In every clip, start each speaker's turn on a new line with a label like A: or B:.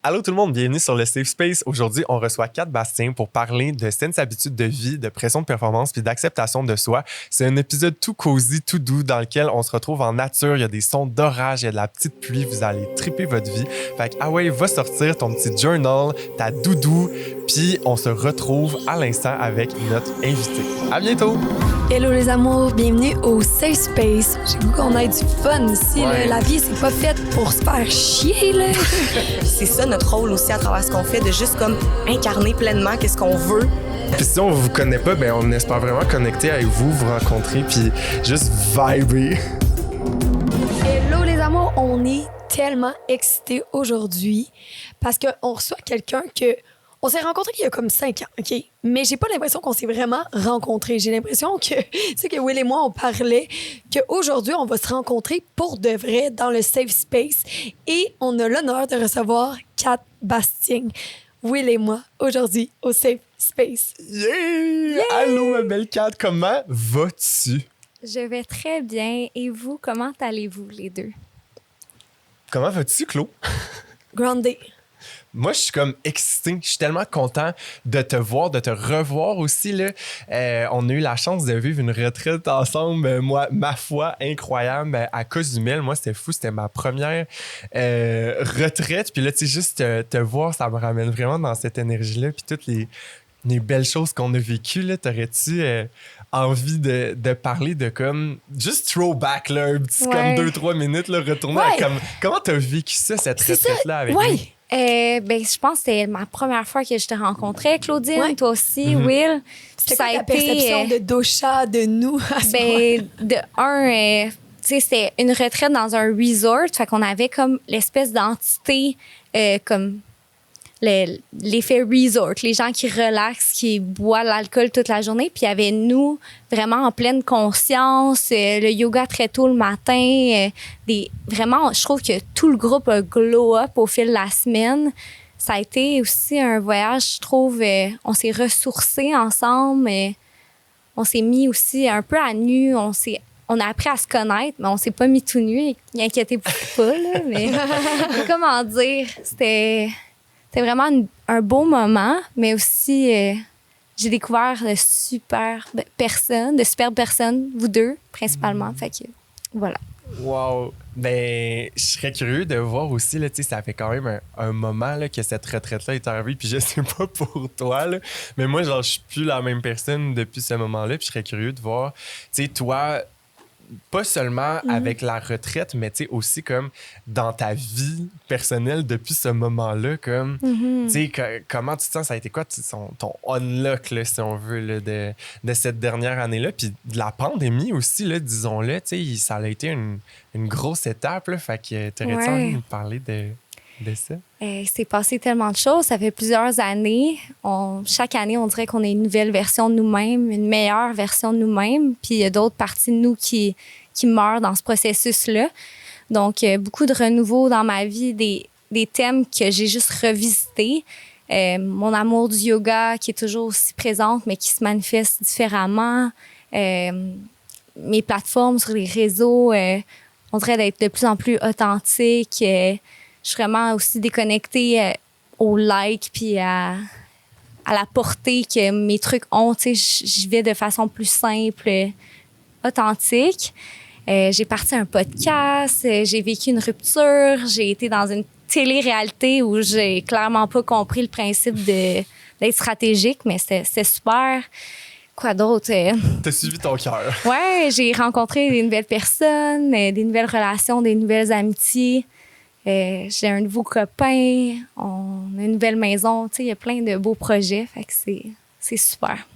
A: Allô tout le monde, bienvenue sur le Safe Space. Aujourd'hui, on reçoit Kat Bastien pour parler de saines habitudes de vie, de pression de performance puis d'acceptation de soi. C'est un épisode tout cosy, tout doux dans lequel on se retrouve en nature. Il y a des sons d'orage, il y a de la petite pluie. Vous allez triper votre vie. Fait que, ah ouais, va sortir ton petit journal, ta doudou, puis on se retrouve à l'instant avec notre invité. À bientôt!
B: Hello les amours, bienvenue au Safe Space. J'ai goût qu'on ait du fun ici.
A: Ouais.
B: Là. La vie, c'est pas faite pour se faire chier. Là.
C: C'est ça notre rôle aussi à travers ce qu'on fait, de juste comme incarner pleinement qu'est-ce qu'on veut.
A: Puis si on vous connaît pas, ben on espère vraiment connecter avec vous, vous rencontrer, puis juste vibrer.
B: Hello les amours, on est tellement excités aujourd'hui parce qu'on reçoit quelqu'un que on s'est rencontrés il y a comme 5 ans, OK? Mais j'ai pas l'impression qu'on s'est vraiment rencontrés. J'ai l'impression que, tu sais, que Will et moi, on parlait qu'aujourd'hui, on va se rencontrer pour de vrai dans le Safe Space. Et on a l'honneur de recevoir Kat Bastien, Will et moi, aujourd'hui au Safe Space.
A: Yeah! Allô, ma belle Kat, comment vas-tu?
D: Je vais très bien. Et vous, comment allez-vous les deux?
A: Comment vas-tu, Claude?
B: Grande.
A: Moi, je suis comme excité. Je suis tellement content de te voir, de te revoir aussi. Là. On a eu la chance de vivre une retraite ensemble, moi, ma foi, incroyable, à Cozumel. Moi, c'était fou. C'était ma première retraite. Puis là, tu sais, juste te voir, ça me ramène vraiment dans cette énergie-là. Puis toutes les belles choses qu'on a vécues, là, t'aurais-tu envie de parler de comme juste throwback, là, un petit
D: Ouais.
A: comme 2-3 minutes, là, retourner à
B: Ouais.
A: comme comment t'as vécu ça, cette
B: C'est ça.
A: retraite-là avec
B: Ouais.
A: nous?
D: Ben, je pense que c'était ma première fois que je te rencontrais, Claudine.
B: Ouais.
D: Toi aussi,
A: Mhm.
D: Will.
B: C'était
D: Ça
B: quoi
D: a
B: ta perception
D: été,
B: de Dosha, de nous à ce moment-là?
D: tu sais, c'était une retraite dans un resort. Fait qu'on avait comme l'espèce d'entité, comme l'effet resort, les gens qui relaxent, qui boivent l'alcool toute la journée. Puis il y avait nous, vraiment en pleine conscience, le yoga très tôt le matin. Vraiment, je trouve que tout le groupe a glow up au fil de la semaine. Ça a été aussi un voyage, je trouve, on s'est ressourcés ensemble. On s'est mis aussi un peu à nu. On a appris à se connaître, mais on s'est pas mis tout nu. Inquiétez-vous pas, là, mais comment dire, c'était vraiment un beau moment, mais aussi j'ai découvert de superbes personnes, vous deux principalement. Fait que voilà.
A: Wow! Ben, je serais curieux de voir aussi, là, tu sais, ça fait quand même un moment là, que cette retraite-là est arrivée, puis je sais pas pour toi, là, mais moi, genre, je suis plus la même personne depuis ce moment-là, puis je serais curieux de voir, tu sais, toi, pas seulement avec la retraite, mais tu sais, aussi comme dans ta vie personnelle depuis ce moment-là, comme, tu sais, comment tu te sens, ça a été quoi ton unlock, là, si on veut, là, de cette dernière année-là, puis de la pandémie aussi, là, disons-le, tu sais, ça a été une grosse étape, là, fait que t'aurais-tu
D: Ouais.
A: envie de nous parler de ça?
D: Il s'est passé tellement de choses. Ça fait plusieurs années. Chaque année, on dirait qu'on est une nouvelle version de nous-mêmes, une meilleure version de nous-mêmes. Puis il y a d'autres parties de nous qui meurent dans ce processus-là. Donc, beaucoup de renouveau dans ma vie, des thèmes que j'ai juste revisités. Mon amour du yoga qui est toujours aussi présente, mais qui se manifeste différemment. Mes plateformes sur les réseaux, on dirait d'être de plus en plus authentique. Je suis vraiment aussi déconnectée au like puis à la portée que mes trucs ont. Tu sais, j'y vais de façon plus simple, authentique. J'ai parti un podcast, j'ai vécu une rupture, j'ai été dans une télé-réalité où j'ai clairement pas compris le principe d'être stratégique, mais c'était super. Quoi d'autre?
A: T'as suivi ton cœur.
D: Ouais, j'ai rencontré des nouvelles personnes, des nouvelles relations, des nouvelles amitiés. J'ai un nouveau copain, on a une nouvelle maison. Tu sais, il y a plein de beaux projets. Fait que c'est super.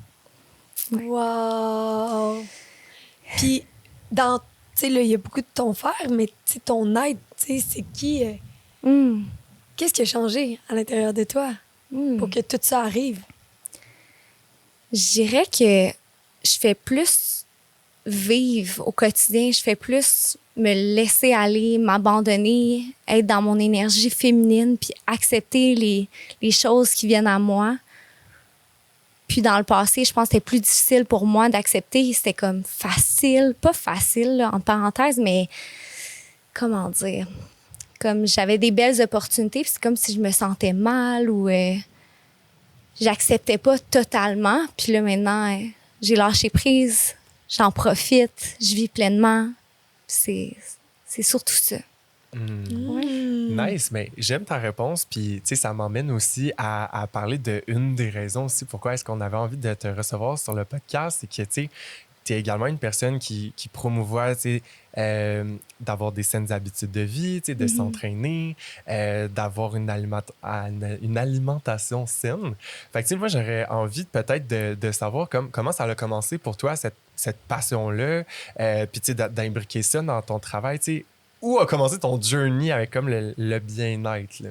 D: Ouais.
B: Wow! Puis, tu sais, là, il y a beaucoup de ton frère, mais tu sais, ton aide, tu sais, c'est qui? Qu'est-ce qui a changé à l'intérieur de toi pour que tout ça arrive?
D: Je dirais que je fais plus vivre au quotidien. Je fais plus me laisser aller, m'abandonner, être dans mon énergie féminine, puis accepter les choses qui viennent à moi. Puis dans le passé, je pense que c'était plus difficile pour moi d'accepter. C'était comme facile, pas facile, là, en parenthèse, mais comment dire? comme j'avais des belles opportunités, puis c'est comme si je me sentais mal ou j'acceptais pas totalement. Puis là, maintenant, j'ai lâché prise, j'en profite, je vis pleinement. C'est surtout ça.
A: Nice, mais j'aime ta réponse, puis tu sais, ça m'emmène aussi à parler d'une des raisons aussi pourquoi est-ce qu'on avait envie de te recevoir sur le podcast, c'est que tu sais, tu es également une personne qui promouvoit, tu sais, d'avoir des saines habitudes de vie, tu sais, de s'entraîner, d'avoir une alimentation saine. Fait que, tu sais, moi, j'aurais envie peut-être de savoir comment ça a commencé pour toi, cette passion-là, puis, tu sais, d'imbriquer ça dans ton travail, tu sais. Où a commencé ton journey avec comme le bien-être, là?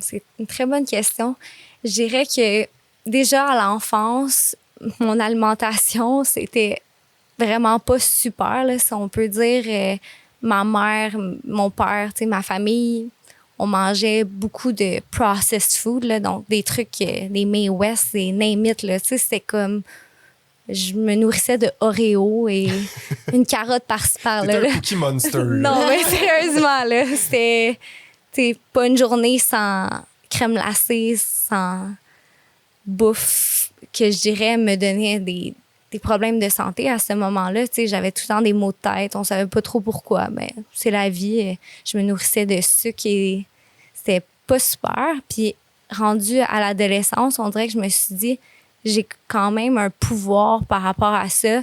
D: C'est une très bonne question. Je dirais que déjà à l'enfance, mon alimentation, c'était vraiment pas super, là, si on peut dire. Ma mère, mon père, ma famille, on mangeait beaucoup de processed food, là, donc des trucs, des Mae West, des name it, là, c'était comme... Je me nourrissais de Oreo et une carotte par-ci par-là.
A: C'était un Cookie Monster.
D: Non, mais sérieusement, là, c'était pas une journée sans crème glacée, sans bouffe que je dirais me donnait des problèmes de santé à ce moment-là. J'avais tout le temps des maux de tête, on savait pas trop pourquoi, mais c'est la vie. Je me nourrissais de sucre et c'était pas super. Puis rendu à l'adolescence, on dirait que je me suis dit, j'ai quand même un pouvoir par rapport à ça.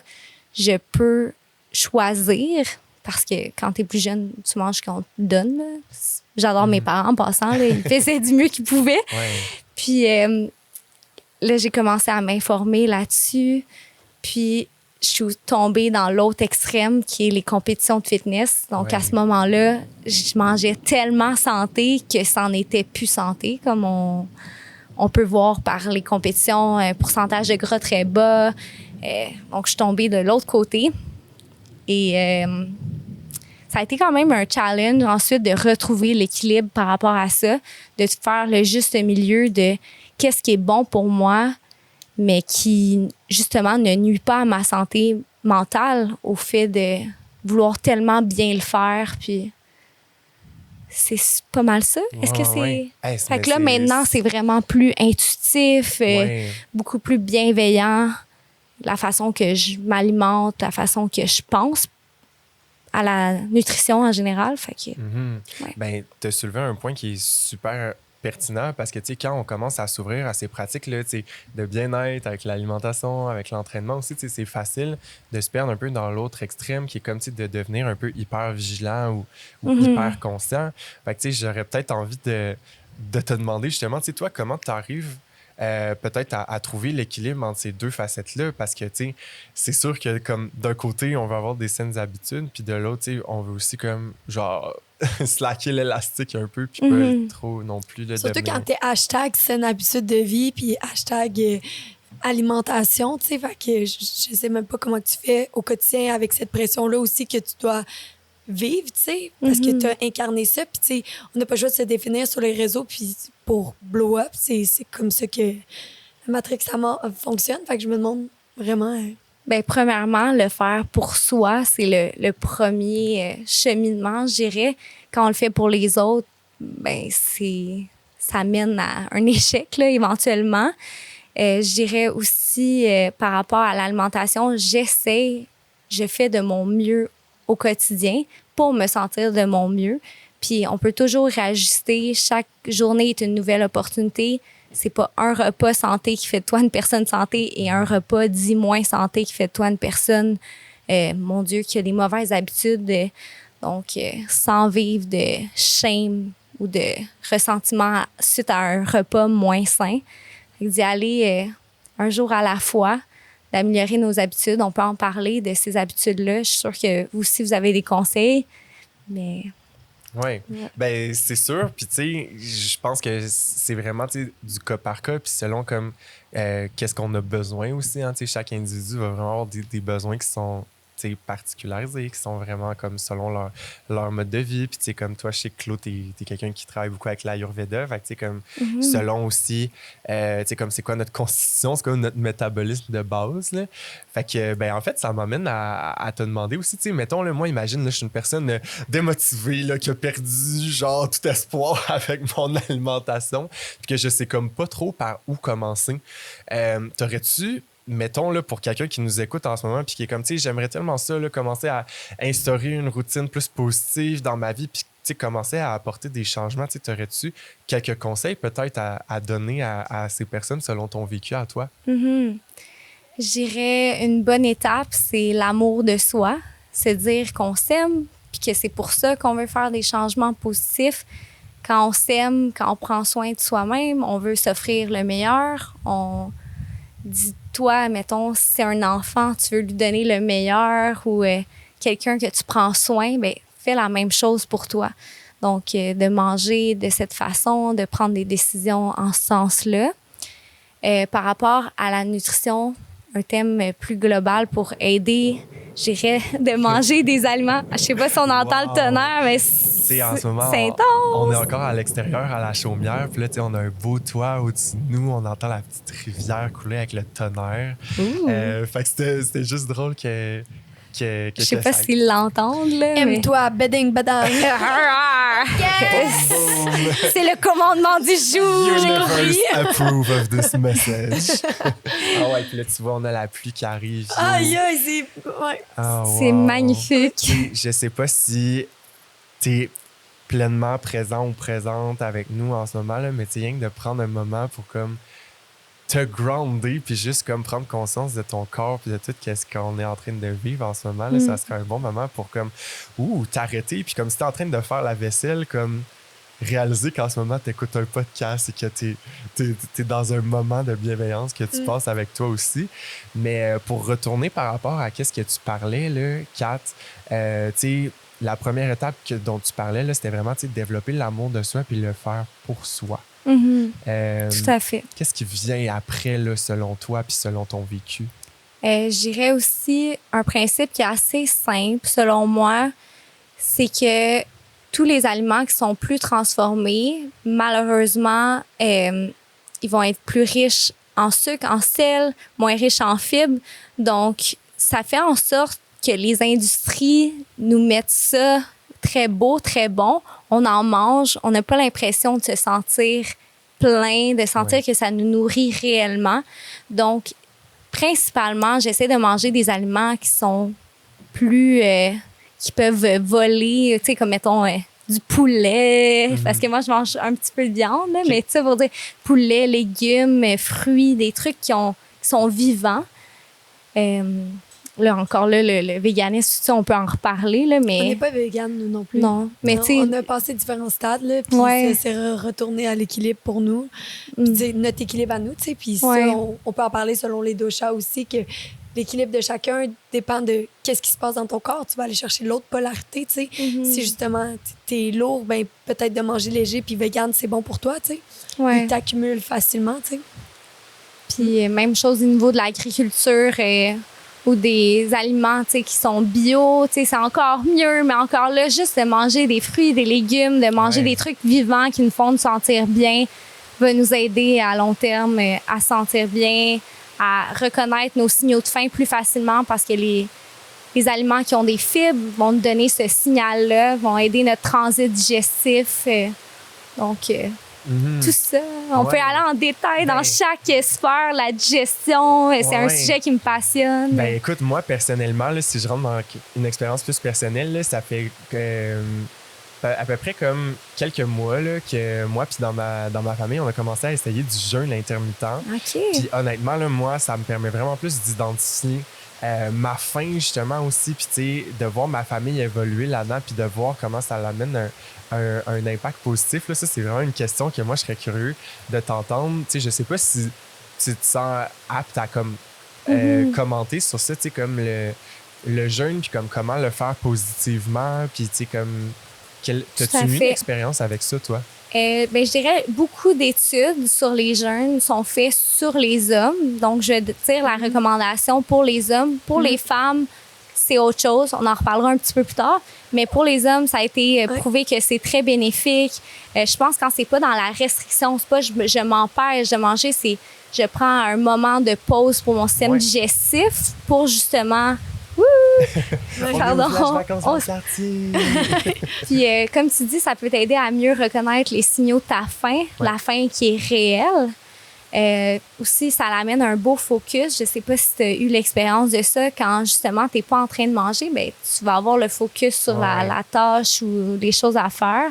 D: Je peux choisir, parce que quand tu es plus jeune, tu manges ce qu'on te donne. Là. J'adore mes parents en passant. Là, ils faisaient du mieux qu'ils pouvaient.
A: Ouais.
D: Puis là, j'ai commencé à m'informer là-dessus. Puis je suis tombée dans l'autre extrême, qui est les compétitions de fitness. Donc, à ce moment-là, je mangeais tellement santé que ça n'en était plus santé, comme on peut voir par les compétitions, un pourcentage de gras très bas. Donc, je suis tombée de l'autre côté. Et ça a été quand même un challenge ensuite de retrouver l'équilibre par rapport à ça, de faire le juste milieu de qu'est-ce qui est bon pour moi, mais qui, justement, ne nuit pas à ma santé mentale au fait de vouloir tellement bien le faire. Puis c'est pas mal ça. Est-ce que c'est...
A: Ouais. Hey,
D: fait que là, maintenant, c'est vraiment plus intuitif, beaucoup plus bienveillant. La façon que je m'alimente, la façon que je pense à la nutrition en général. Fait que,
A: Ben, tu as soulevé un point qui est super pertinent parce que, tu sais, quand on commence à s'ouvrir à ces pratiques-là, tu sais, de bien-être avec l'alimentation, avec l'entraînement aussi, tu sais, c'est facile de se perdre un peu dans l'autre extrême qui est comme, tu sais, de devenir un peu hyper vigilant ou hyper conscient. Fait que, tu sais, j'aurais peut-être envie de te demander justement, tu sais, toi, comment tu arrives peut-être à trouver l'équilibre entre ces deux facettes-là parce que, tu sais, c'est sûr que comme d'un côté, on veut avoir des saines habitudes, puis de l'autre, tu sais, on veut aussi comme, genre, slacker l'élastique un peu, puis pas être trop non plus. Là,
B: surtout
A: devenir...
B: quand t'es hashtag saine habitude de vie, puis hashtag alimentation, tu sais, fait que je sais même pas comment tu fais au quotidien avec cette pression-là aussi que tu dois vivre, tu sais, parce que tu as incarné ça, puis tu sais, on n'a pas le choix de se définir sur les réseaux, puis pour blow up, c'est comme ça que la Matrix fonctionne, fait que je me demande vraiment...
D: Ben, premièrement, le faire pour soi, c'est le premier cheminement, je dirais. Quand on le fait pour les autres, ben ça mène à un échec, là, éventuellement. Je dirais aussi, par rapport à l'alimentation, je fais de mon mieux au quotidien pour me sentir de mon mieux. Puis on peut toujours réajuster. Chaque journée est une nouvelle opportunité. C'est pas un repas santé qui fait de toi une personne santé et un repas dit moins santé qui fait de toi une personne, mon Dieu, qui a des mauvaises habitudes. Donc, sans vivre de shame ou de ressentiment suite à un repas moins sain. D'y aller un jour à la fois, d'améliorer nos habitudes. On peut en parler de ces habitudes-là. Je suis sûre que vous aussi, vous avez des conseils, mais...
A: Oui, ben c'est sûr. Puis tu sais, je pense que c'est vraiment du cas par cas. Puis selon comme qu'est-ce qu'on a besoin aussi. Hein, chaque individu va vraiment avoir des besoins qui sont tu sais, particularisés, qui sont vraiment comme selon leur mode de vie. Puis, tu sais, comme toi, je sais que Claude, t'es quelqu'un qui travaille beaucoup avec l'Ayurveda. Fait que, tu sais, comme selon aussi, tu sais, comme c'est quoi notre constitution, c'est quoi notre métabolisme de base, là. Fait que, ben, en fait, ça m'amène à te demander aussi, tu sais, mettons, là, moi, imagine, là, je suis une personne démotivée, là, qui a perdu, genre, tout espoir avec mon alimentation, puis que je sais comme pas trop par où commencer. T'aurais-tu, mettons, là, pour quelqu'un qui nous écoute en ce moment, puis qui est comme, tu sais, j'aimerais tellement ça, là, commencer à instaurer une routine plus positive dans ma vie, puis, tu sais, commencer à apporter des changements, tu sais, t'aurais-tu quelques conseils peut-être à donner à ces personnes selon ton vécu à toi?
D: Je dirais une bonne étape, c'est l'amour de soi. C'est dire qu'on s'aime, puis que c'est pour ça qu'on veut faire des changements positifs. Quand on s'aime, quand on prend soin de soi-même, on veut s'offrir le meilleur. On dit, toi, mettons, si c'est un enfant, tu veux lui donner le meilleur ou quelqu'un que tu prends soin, bien, fais la même chose pour toi. Donc, de manger de cette façon, de prendre des décisions en ce sens-là. Par rapport à la nutrition, un thème plus global pour aider, je dirais, de manger des aliments. Je sais pas si on entend le tonnerre, mais c'est
A: en ce moment,
D: intense.
A: On est encore à l'extérieur, à la chaumière. Puis là, on a un beau toit au-dessus de nous. On entend la petite rivière couler avec le tonnerre. Fait que c'était juste drôle que
D: je sais pas s'ils l'entendent, là.
B: Aime-toi, bedding, badang.
D: Yes! C'est le commandement du jour, j'ai compris.
A: Approve of this message. Ah ouais, puis là, tu vois, on a la pluie qui arrive.
B: Aïe, aïe, c'est... Ouais.
D: C'est magnifique.
A: Je sais pas si t'es pleinement présent ou présente avec nous en ce moment, là, mais tu rien que de prendre un moment pour comme te grounder puis juste comme prendre conscience de ton corps puis de tout ce qu'on est en train de vivre en ce moment, là, ça serait un bon moment pour comme t'arrêter puis comme si t'es en train de faire la vaisselle, comme réaliser qu'en ce moment t'écoutes un podcast et que t'es dans un moment de bienveillance que tu passes avec toi aussi. Mais pour retourner par rapport à qu'est-ce que tu parlais là, Kat, tu sais, la première étape dont tu parlais là, c'était vraiment de développer l'amour de soi puis le faire pour soi.
D: Tout à fait.
A: Qu'est-ce qui vient après, là, selon toi puis selon ton vécu?
D: Je dirais aussi un principe qui est assez simple, selon moi, c'est que tous les aliments qui sont plus transformés, malheureusement, ils vont être plus riches en sucre, en sel, moins riches en fibres. Donc, ça fait en sorte que les industries nous mettent ça très beau, très bon. On en mange, on n'a pas l'impression de se sentir plein, de sentir que ça nous nourrit réellement. Donc, principalement, j'essaie de manger des aliments qui sont plus... qui peuvent voler, tu sais, comme mettons du poulet, parce que moi, je mange un petit peu de viande, là, mais tu sais, pour dire poulet, légumes, fruits, des trucs qui sont vivants. Là, encore là, le véganisme, tout ça, on peut en reparler, là, mais...
B: On n'est pas végane, nous non plus.
D: Non, mais tu sais...
B: On a passé différents stades, là, puis c'est retourné à l'équilibre pour nous. Puis notre équilibre à nous, tu sais, puis ça, on peut en parler selon les doshas aussi, que l'équilibre de chacun dépend de qu'est-ce qui se passe dans ton corps. Tu vas aller chercher l'autre polarité, tu sais. Si justement, t'es lourd, ben peut-être de manger léger, puis végane, c'est bon pour toi, tu sais. Il t'accumule facilement, tu sais.
D: Puis même chose au niveau de l'agriculture... ou des aliments qui sont bio, c'est encore mieux, mais encore là, juste de manger des fruits, des légumes, de manger des trucs vivants qui nous font nous sentir bien, va nous aider à long terme à sentir bien, à reconnaître nos signaux de faim plus facilement parce que les aliments qui ont des fibres vont nous donner ce signal-là, vont aider notre transit digestif. Donc, tout ça. On peut aller en détail dans chaque sphère, la digestion. C'est un sujet qui me passionne.
A: Ben écoute, moi, personnellement, là, si je rentre dans une expérience plus personnelle, là, ça fait à peu près comme quelques mois là, que moi puis dans ma famille, on a commencé à essayer du jeûne intermittent. Puis honnêtement, là, moi, ça me permet vraiment plus d'identifier ma faim, justement, aussi, puis tu sais, de voir ma famille évoluer là-dedans, puis de voir comment ça l'amène un impact positif. Là, ça, c'est vraiment une question que moi, je serais curieux de t'entendre. Tu sais, je sais pas si tu te sens apte à comme commenter sur ça, tu sais, comme le jeûne, puis comme comment le faire positivement, puis tu sais, comme... T'as-tu eu une expérience avec ça, toi?
D: Ben, je dirais beaucoup d'études sur les jeûnes sont faites sur les hommes. Donc, je tire la recommandation pour les hommes. Pour les femmes, c'est autre chose. On en reparlera un petit peu plus tard. Mais pour les hommes, ça a été prouvé que c'est très bénéfique. Je pense quand c'est pas dans la restriction, c'est pas je m'empêche de manger, c'est je prends un moment de pause pour mon système digestif pour justement... Pardon. Puis, comme tu dis, ça peut t'aider à mieux reconnaître les signaux de ta faim, la faim qui est réelle. Aussi, ça l'amène un beau focus. Je sais pas si tu as eu l'expérience de ça. Quand, justement, tu n'es pas en train de manger, ben, tu vas avoir le focus sur la tâche ou les choses à faire.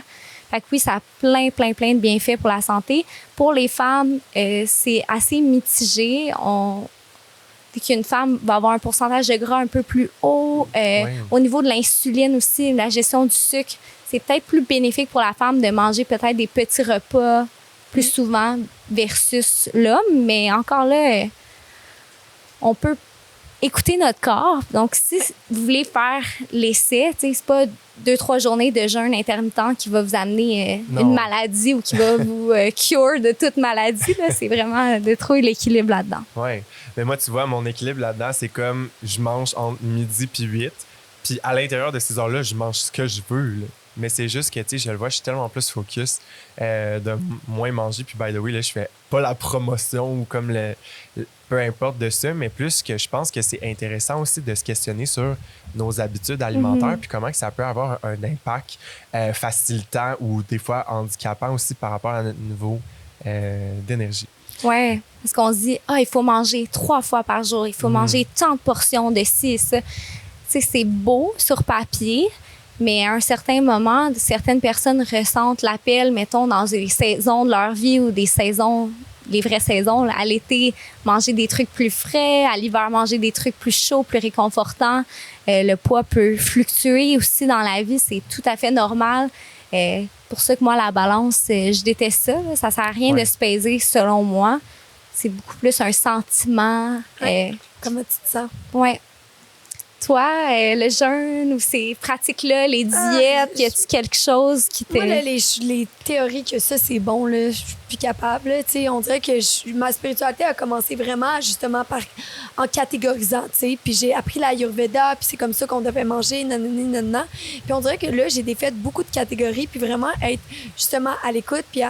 D: Fait que oui, ça a plein de bienfaits pour la santé. Pour les femmes, c'est assez mitigé. Qu'une femme va avoir un pourcentage de gras un peu plus haut. Au niveau de l'insuline aussi, la gestion du sucre, c'est peut-être plus bénéfique pour la femme de manger peut-être des petits repas plus souvent versus l'homme. Mais encore là, on peut écouter notre corps. Donc, si vous voulez faire l'essai, c'est pas 2-3 journées de jeûne intermittent qui va vous amener une maladie ou qui va vous cure de toute maladie. Là. C'est vraiment de trouver l'équilibre là-dedans.
A: Oui. Mais moi, tu vois, mon équilibre là-dedans, c'est comme je mange entre midi puis 8. Puis à l'intérieur de ces heures-là, je mange ce que je veux. Là. Mais c'est juste que, tu sais, je le vois, je suis tellement plus focus de moins manger. Puis, by the way, là, je fais pas la promotion ou comme peu importe de ça, mais plus que je pense que c'est intéressant aussi de se questionner sur nos habitudes alimentaires puis comment que ça peut avoir un impact facilitant ou des fois handicapant aussi par rapport à notre niveau d'énergie.
D: Oui, parce qu'on se dit, il faut manger 3 fois par jour, il faut manger tant de portions de ci et ça. Tu sais, c'est beau sur papier, mais à un certain moment, certaines personnes ressentent l'appel, mettons, dans des saisons de leur vie ou des saisons, les vraies saisons. Là, à l'été, manger des trucs plus frais, à l'hiver, manger des trucs plus chauds, plus réconfortants. Le poids peut fluctuer aussi dans la vie, c'est tout à fait normal. Pour ça que moi, la balance, je déteste ça. Là. Ça sert à rien de se peser, selon moi. C'est beaucoup plus un sentiment.
B: Comment tu te sens?
D: Oui. Toi, le jeûne ou ces pratiques-là, les diètes, y a-t-il quelque chose qui te...
B: Moi, là, les théories que ça, c'est bon, là, je suis plus capable. Là, on dirait que ma spiritualité a commencé vraiment justement en catégorisant. Puis j'ai appris l'Ayurveda, puis c'est comme ça qu'on devait manger, nanana. Puis on dirait que là, j'ai fait beaucoup de catégories, puis vraiment être justement à l'écoute, puis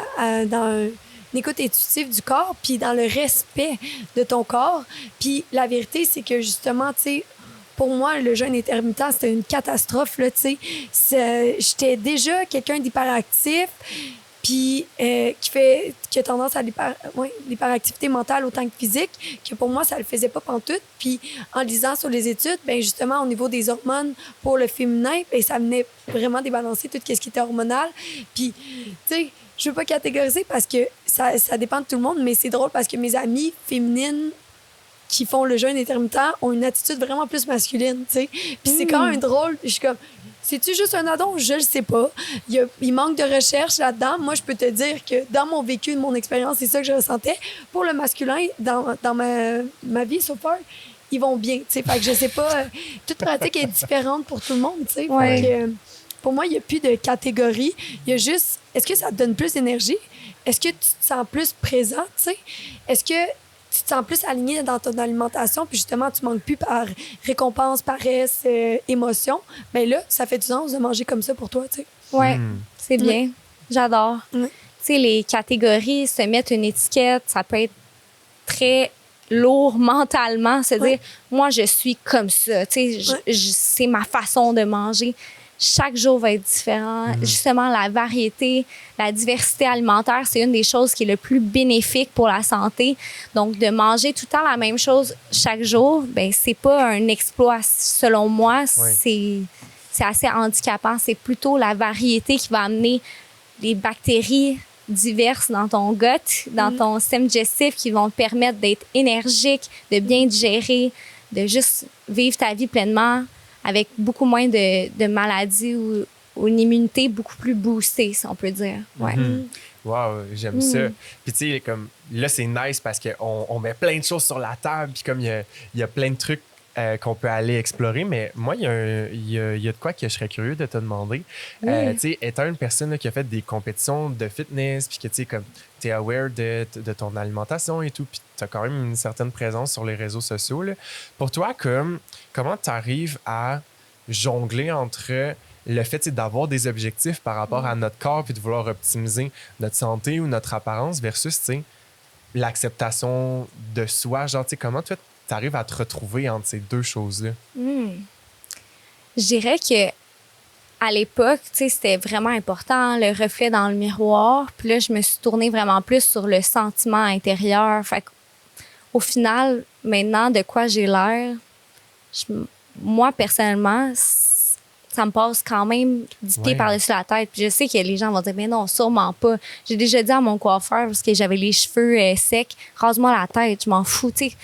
B: dans une écoute intuitive du corps, puis dans le respect de ton corps. Puis la vérité, c'est que justement, tu sais, pour moi, le jeûne intermittent, c'était une catastrophe, là, tu sais. J'étais déjà quelqu'un d'hyperactif, puis qui a tendance à l'hyperactivité mentale autant que physique, que pour moi, ça le faisait pas pantoute. Puis en lisant sur les études, ben justement, au niveau des hormones pour le féminin, ben ça venait vraiment débalancer tout ce qui était hormonal. Puis, tu sais, je veux pas catégoriser parce que ça dépend de tout le monde, mais c'est drôle parce que mes amies féminines qui font le jeûne intermittent ont une attitude vraiment plus masculine, tu sais. Puis c'est quand même drôle. Je suis comme, c'est-tu juste un addon? Je le sais pas. Il manque de recherche là-dedans. Moi, je peux te dire que dans mon vécu, de mon expérience, c'est ça que je ressentais. Pour le masculin, dans ma vie, so far, ils vont bien, tu sais. Fait que je sais pas, toute pratique est différente pour tout le monde, tu sais. Fait que, pour moi, il n'y a plus de catégorie. Il y a juste, est-ce que ça te donne plus d'énergie? Est-ce que tu te sens plus présent, tu sais? Est-ce que tu te sens plus aligné dans ton alimentation, puis justement, tu manques plus par récompense, paresse, émotion, bien là, ça fait du sens de manger comme ça pour toi, tu sais.
D: Oui, c'est bien. J'adore. Tu sais, les catégories, se mettre une étiquette, ça peut être très lourd mentalement, se dire, moi, je suis comme ça, tu sais, c'est ma façon de manger. Chaque jour va être différent. Justement, la variété, la diversité alimentaire, c'est une des choses qui est le plus bénéfique pour la santé. Donc, de manger tout le temps la même chose chaque jour, ben c'est pas un exploit, selon moi. C'est assez handicapant. C'est plutôt la variété qui va amener des bactéries diverses dans ton gut, dans ton système digestif, qui vont te permettre d'être énergique, de bien digérer, de juste vivre ta vie pleinement, avec beaucoup moins de maladies ou une immunité beaucoup plus boostée, si on peut dire. Ouais.
A: Wow, j'aime ça. Puis tu sais, comme là, c'est nice parce qu'on met plein de choses sur la table, puis comme il y a plein de trucs qu'on peut aller explorer, mais moi, il y a de quoi que je serais curieux de te demander. Tu sais, étant une personne là, qui a fait des compétitions de fitness, puis que tu sais, comme tu es aware de ton alimentation et tout, puis tu as quand même une certaine présence sur les réseaux sociaux. Là. Pour toi, comment tu arrives à jongler entre le fait tu sais, d'avoir des objectifs par rapport à notre corps puis de vouloir optimiser notre santé ou notre apparence versus tu sais, l'acceptation de soi? Genre, tu sais, comment toi, tu arrives à te retrouver entre ces deux choses-là?
D: Je dirais que à l'époque, tu sais, c'était vraiment important, le reflet dans le miroir. Puis là, je me suis tournée vraiment plus sur le sentiment intérieur. Fait qu'au final, maintenant, de quoi j'ai l'air, moi, personnellement, ça me passe quand même 10 pieds par-dessus la tête. Puis je sais que les gens vont dire, mais non, sûrement pas. J'ai déjà dit à mon coiffeur, parce que j'avais les cheveux secs, rase-moi la tête, je m'en fous. Tu sais,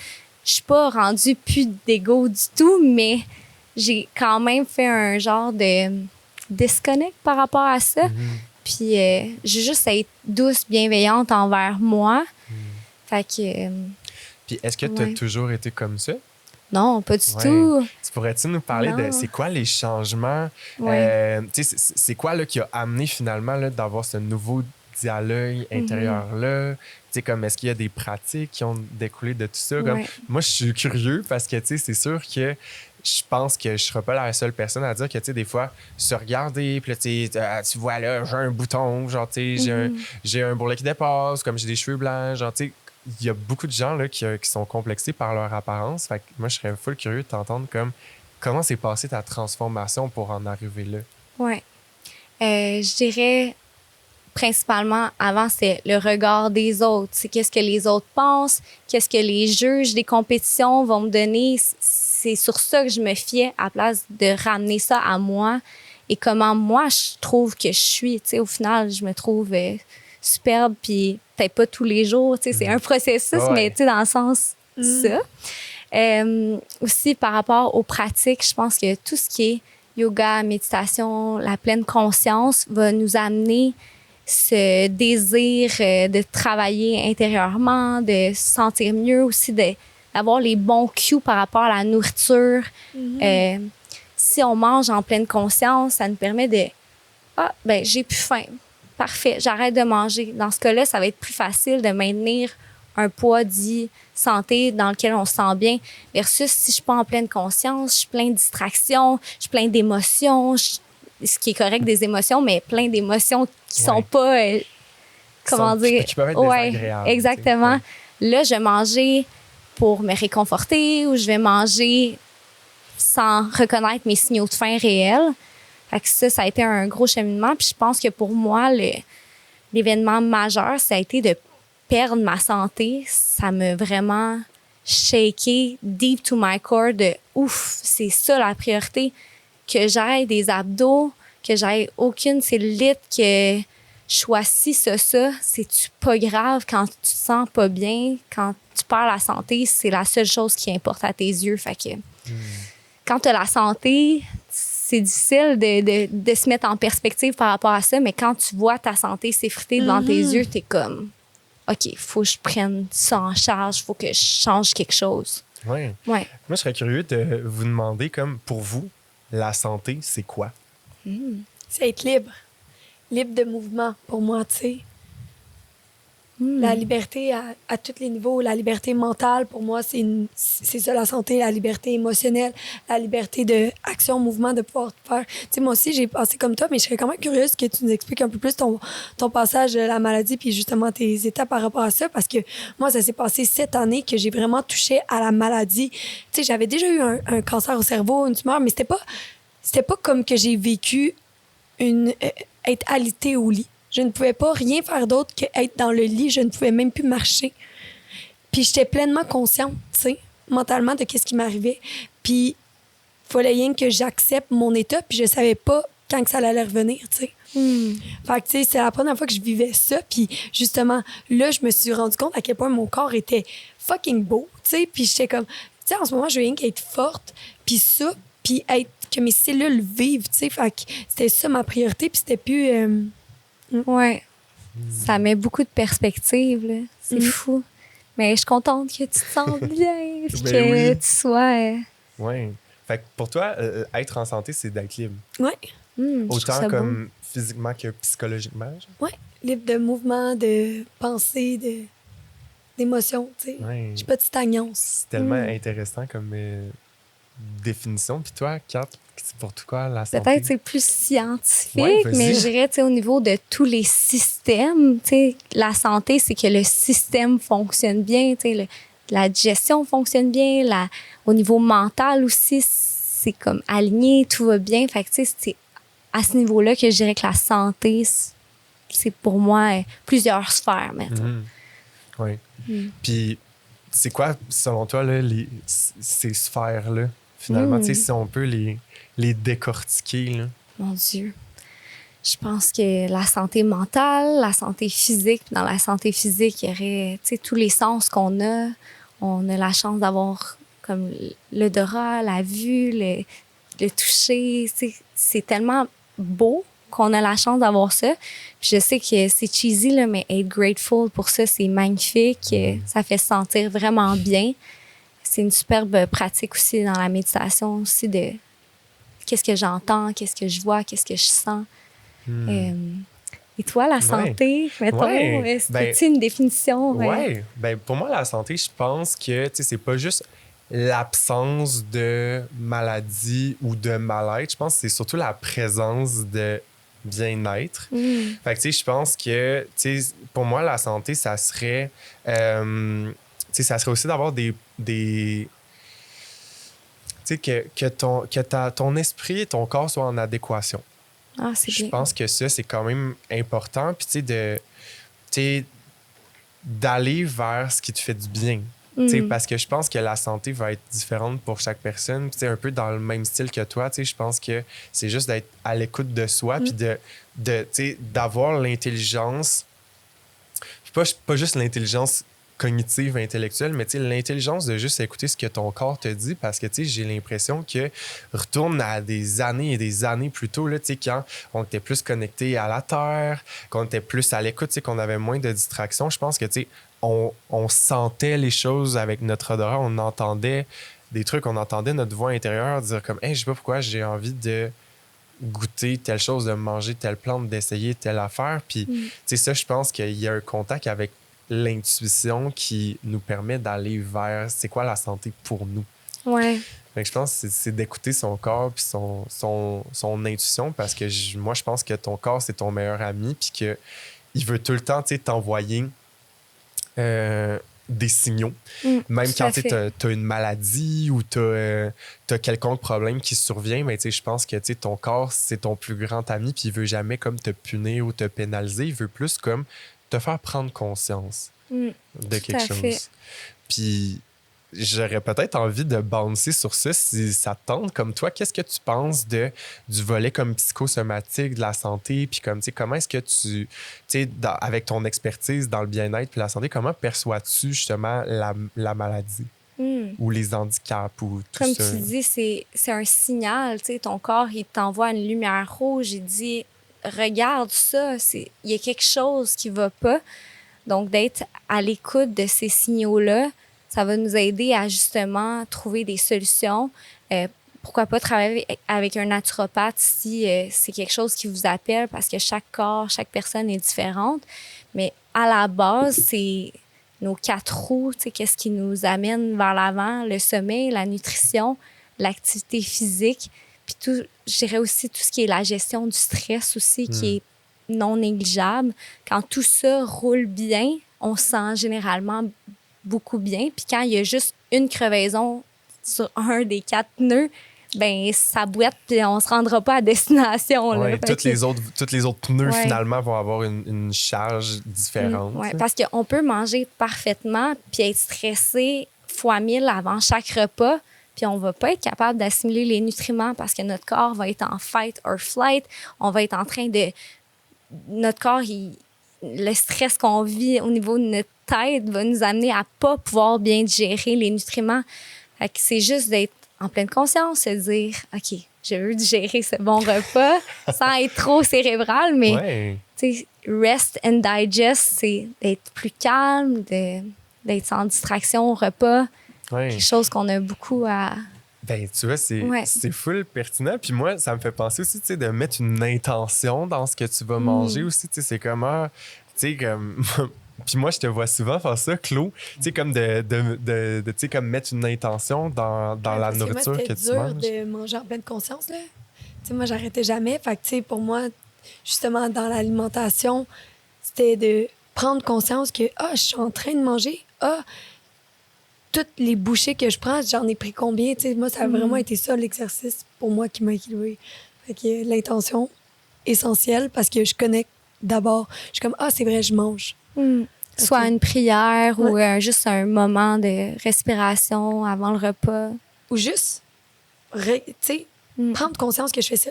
D: je suis pas rendue plus d'égo du tout, mais j'ai quand même fait un genre de disconnect par rapport à ça. Puis j'ai juste à être douce, bienveillante envers moi. Fait que...
A: Puis est-ce que tu as toujours été comme ça?
D: Non, pas du tout.
A: Tu pourrais-tu nous parler de c'est quoi les changements? C'est quoi là, qui a amené finalement là, d'avoir ce nouveau dialogue intérieur-là? Comme est-ce qu'il y a des pratiques qui ont découlé de tout ça? Comme, moi, je suis curieux parce que c'est sûr que je pense que je ne serai pas la seule personne à dire que des fois, se regarder, puis là, tu vois là, j'ai un bouton, genre, j'ai un bourrelet qui dépasse, comme j'ai des cheveux blancs, genre, tu sais, il y a beaucoup de gens là, qui sont complexés par leur apparence. Fait que moi, je serais full curieux de t'entendre comme comment s'est passée ta transformation pour en arriver là.
D: Oui. Je dirais principalement, avant, c'est le regard des autres. C'est qu'est-ce que les autres pensent, qu'est-ce que les juges des compétitions vont me donner. C'est sur ça que je me fiais à la place de ramener ça à moi et comment moi, je trouve que je suis. Tu sais, au final, je me trouve superbe, puis peut-être pas tous les jours. Tu sais, c'est un processus, mais tu sais, dans le sens ça. Aussi, par rapport aux pratiques, je pense que tout ce qui est yoga, méditation, la pleine conscience va nous amener ce désir de travailler intérieurement, de se sentir mieux aussi, d'avoir les bons cues par rapport à la nourriture. Si on mange en pleine conscience, ça nous permet de « Ah, ben j'ai plus faim. Parfait, j'arrête de manger. » Dans ce cas-là, ça va être plus facile de maintenir un poids dit santé dans lequel on se sent bien versus si je suis pas en pleine conscience, je suis plein de distractions, je suis plein d'émotions, ce qui est correct des émotions, mais plein d'émotions qui sont pas, comment dire...
A: Qui peuvent être désagréables.
D: Exactement. Là, je vais manger pour me réconforter ou je vais manger sans reconnaître mes signaux de faim réels. Fait que ça a été un gros cheminement. Puis je pense que pour moi, l'événement majeur, ça a été de perdre ma santé. Ça m'a vraiment shaké deep to my core de ouf, c'est ça la priorité. Que j'aille des abdos, que j'aille aucune cellulite, que je sois ci, ça, c'est-tu pas grave quand tu te sens pas bien, quand tu perds la santé, c'est la seule chose qui importe à tes yeux. Fait que quand tu as la santé, c'est difficile de se mettre en perspective par rapport à ça, mais quand tu vois ta santé s'effriter devant tes yeux, t'es comme OK, faut que je prenne ça en charge, faut que je change quelque chose.
A: Oui. Moi, je serais curieux de vous demander, comme pour vous, la santé, c'est quoi?
B: C'est être libre. Libre de mouvement, pour moi, tu sais. La liberté à tous les niveaux. La liberté mentale, pour moi, c'est ça, la santé. La liberté émotionnelle, la liberté d'action, mouvement, de pouvoir faire. Tu sais, moi aussi, j'ai passé comme toi, mais je serais quand même curieuse que tu nous expliques un peu plus ton passage de la maladie puis justement tes étapes par rapport à ça, parce que moi, ça s'est passé cette année que j'ai vraiment touché à la maladie. Tu sais, j'avais déjà eu un cancer au cerveau, une tumeur, mais c'était pas comme que j'ai vécu être alitée au lit. Je ne pouvais pas rien faire d'autre qu'être dans le lit. Je ne pouvais même plus marcher. Puis j'étais pleinement consciente, tu sais, mentalement, de ce qui m'arrivait. Puis il fallait rien que j'accepte mon état, puis je savais pas quand que ça allait revenir, tu sais. Fait que, tu sais, c'est la première fois que je vivais ça. Puis justement, là, je me suis rendu compte à quel point mon corps était fucking beau, tu sais. Puis j'étais comme, tu sais, en ce moment, je veux rien qu'être forte, puis ça, puis que mes cellules vivent, tu sais. Fait que c'était ça ma priorité, puis c'était plus...
D: Ouais. Ça met beaucoup de perspective, là. C'est fou. Mais je suis contente que tu te sentes bien, puis que tu sois
A: Ouais. Fait que pour toi, être en santé, c'est d'être libre.
B: Ouais,
D: Je trouve
A: Autant
D: ça beau.
A: comme physiquement que psychologiquement. Genre.
B: ouais. Libre de mouvement, de pensée, d'émotion, tu sais.
A: Ouais.
B: J'ai pas de stagnance.
A: C'est tellement intéressant comme définition. Puis toi, Kat, c'est pour toi la santé?
D: Peut-être c'est plus scientifique,
A: Ouais, vas-y.
D: mais je dirais, tu sais, au niveau de tous les systèmes, tu sais, la santé, c'est que le système fonctionne bien, tu sais, la digestion fonctionne bien, au niveau mental aussi, c'est comme aligné, tout va bien. Fait que, tu sais, c'est à ce niveau-là que je dirais que la santé, c'est pour moi plusieurs sphères, mettons.
A: Mhm. Oui. Puis, c'est quoi, selon toi, là, ces sphères-là, finalement? Tu sais, si on peut les décortiquer, là.
D: Mon Dieu. Je pense que la santé mentale, la santé physique, dans la santé physique, il y aurait, tu sais, tous les sens qu'on a. On a la chance d'avoir comme l'odorat, la vue, le toucher. C'est tellement beau qu'on a la chance d'avoir ça. Puis je sais que c'est cheesy, là, mais être grateful pour ça, c'est magnifique. Ça fait se sentir vraiment bien. C'est une superbe pratique aussi dans la méditation aussi de qu'est-ce que j'entends, qu'est-ce que je vois, qu'est-ce que je sens. Et toi, la santé, mettons, c'est une définition?
A: Oui. Ben, pour moi, la santé, je pense que c'est pas juste l'absence de maladie ou de mal-être. Je pense que c'est surtout la présence de bien-être. Fait que, tu sais, je pense que, tu sais, pour moi, la santé, ça serait, ça serait aussi d'avoir des tu sais, que ton esprit et ton corps soient en adéquation.
D: Ah, c'est bien.
A: Je pense que ça, c'est quand même important. Puis, tu sais, d'aller vers ce qui te fait du bien. Parce que je pense que la santé va être différente pour chaque personne. Puis, un peu dans le même style que toi, je pense que c'est juste d'être à l'écoute de soi, puis d'avoir l'intelligence. Pas juste l'intelligence cognitive, intellectuelle, mais l'intelligence de juste écouter ce que ton corps te dit, parce que j'ai l'impression que retourne à des années et des années plus tôt, là, quand on était plus connecté à la terre, qu'on était plus à l'écoute, qu'on avait moins de distractions. Je pense que on sentait les choses avec notre odorat, on entendait des trucs, on entendait notre voix intérieure dire comme hey, je sais pas pourquoi j'ai envie de goûter telle chose, de manger telle plante, d'essayer telle affaire. Puis, ça, je pense qu'il y a un contact avec l'intuition qui nous permet d'aller vers c'est quoi la santé pour nous.
D: Ouais.
A: Fait que je pense que c'est d'écouter son corps puis son intuition, parce que moi, je pense que ton corps, c'est ton meilleur ami, puis qu'il veut tout le temps t'envoyer des signaux. Même quand tu as une maladie ou tu as quelconque problème qui survient, mais je pense que ton corps, c'est ton plus grand ami, puis il veut jamais comme te punir ou te pénaliser. Il veut plus comme te faire prendre conscience de quelque chose. Puis j'aurais peut-être envie de bouncer sur ça si ça te tente. Comme toi, qu'est-ce que tu penses du volet comme psychosomatique de la santé? Puis comme, comment est-ce que avec ton expertise dans le bien-être puis la santé, comment perçois-tu justement la maladie ou les handicaps ou tout
D: comme
A: ça?
D: Comme tu dis, c'est un signal. Ton corps, il t'envoie une lumière rouge. Il dit, regarde ça, il y a quelque chose qui va pas. Donc, d'être à l'écoute de ces signaux-là, ça va nous aider à justement trouver des solutions. Pourquoi pas travailler avec un naturopathe si c'est quelque chose qui vous appelle, parce que chaque corps, chaque personne est différente. Mais à la base, c'est nos 4 roues, qu'est-ce qui nous amène vers l'avant, le sommeil, la nutrition, l'activité physique, puis tout, je dirais aussi tout ce qui est la gestion du stress aussi, qui est non négligeable. Quand tout ça roule bien, on se sent généralement beaucoup bien. Puis quand il y a juste une crevaison sur un des 4 nœuds, ben ça boite, puis on se rendra pas à destination.
A: Ouais, toutes les autres pneus, finalement, vont avoir une charge différente.
D: Oui, parce qu'on peut manger parfaitement puis être stressé fois 1000 avant chaque repas, puis on va pas être capable d'assimiler les nutriments parce que notre corps va être en fight or flight. On va être en train de... Notre corps, le stress qu'on vit au niveau de notre tête va nous amener à pas pouvoir bien digérer les nutriments. Fait que c'est juste d'être en pleine conscience, se dire « OK, je veux digérer ce bon repas sans être trop cérébral, mais rest and digest, c'est d'être plus calme, d'être sans distraction au repas. Quelque chose qu'on a beaucoup à
A: Ben, tu vois,
D: Ouais.
A: c'est full pertinent. Puis moi, ça me fait penser aussi, tu sais, de mettre une intention dans ce que tu vas manger aussi. Tu sais, c'est comment, tu sais, comme... Puis moi, je te vois souvent faire ça, Claude. Tu sais, comme tu sais, comme mettre une intention dans
B: Ouais,
A: la
B: parce que moi,
A: nourriture
B: c'était
A: que tu
B: dur
A: manges.
B: de manger en pleine conscience, là. Tu sais, moi, j'arrêtais jamais. Fait que, tu sais, pour moi, justement, dans l'alimentation, c'était de prendre conscience que, je suis en train de manger. Toutes les bouchées que je prends, j'en ai pris combien? Tu sais, moi, ça a vraiment été ça, l'exercice, pour moi, qui m'a équilibré. Fait que l'intention, essentielle, parce que je connecte d'abord. Je suis comme, c'est vrai, je mange.
D: Soit une prière ou
B: Ouais.
D: juste un moment de respiration avant le repas.
B: Ou juste, tu sais, prendre conscience que je fais ça.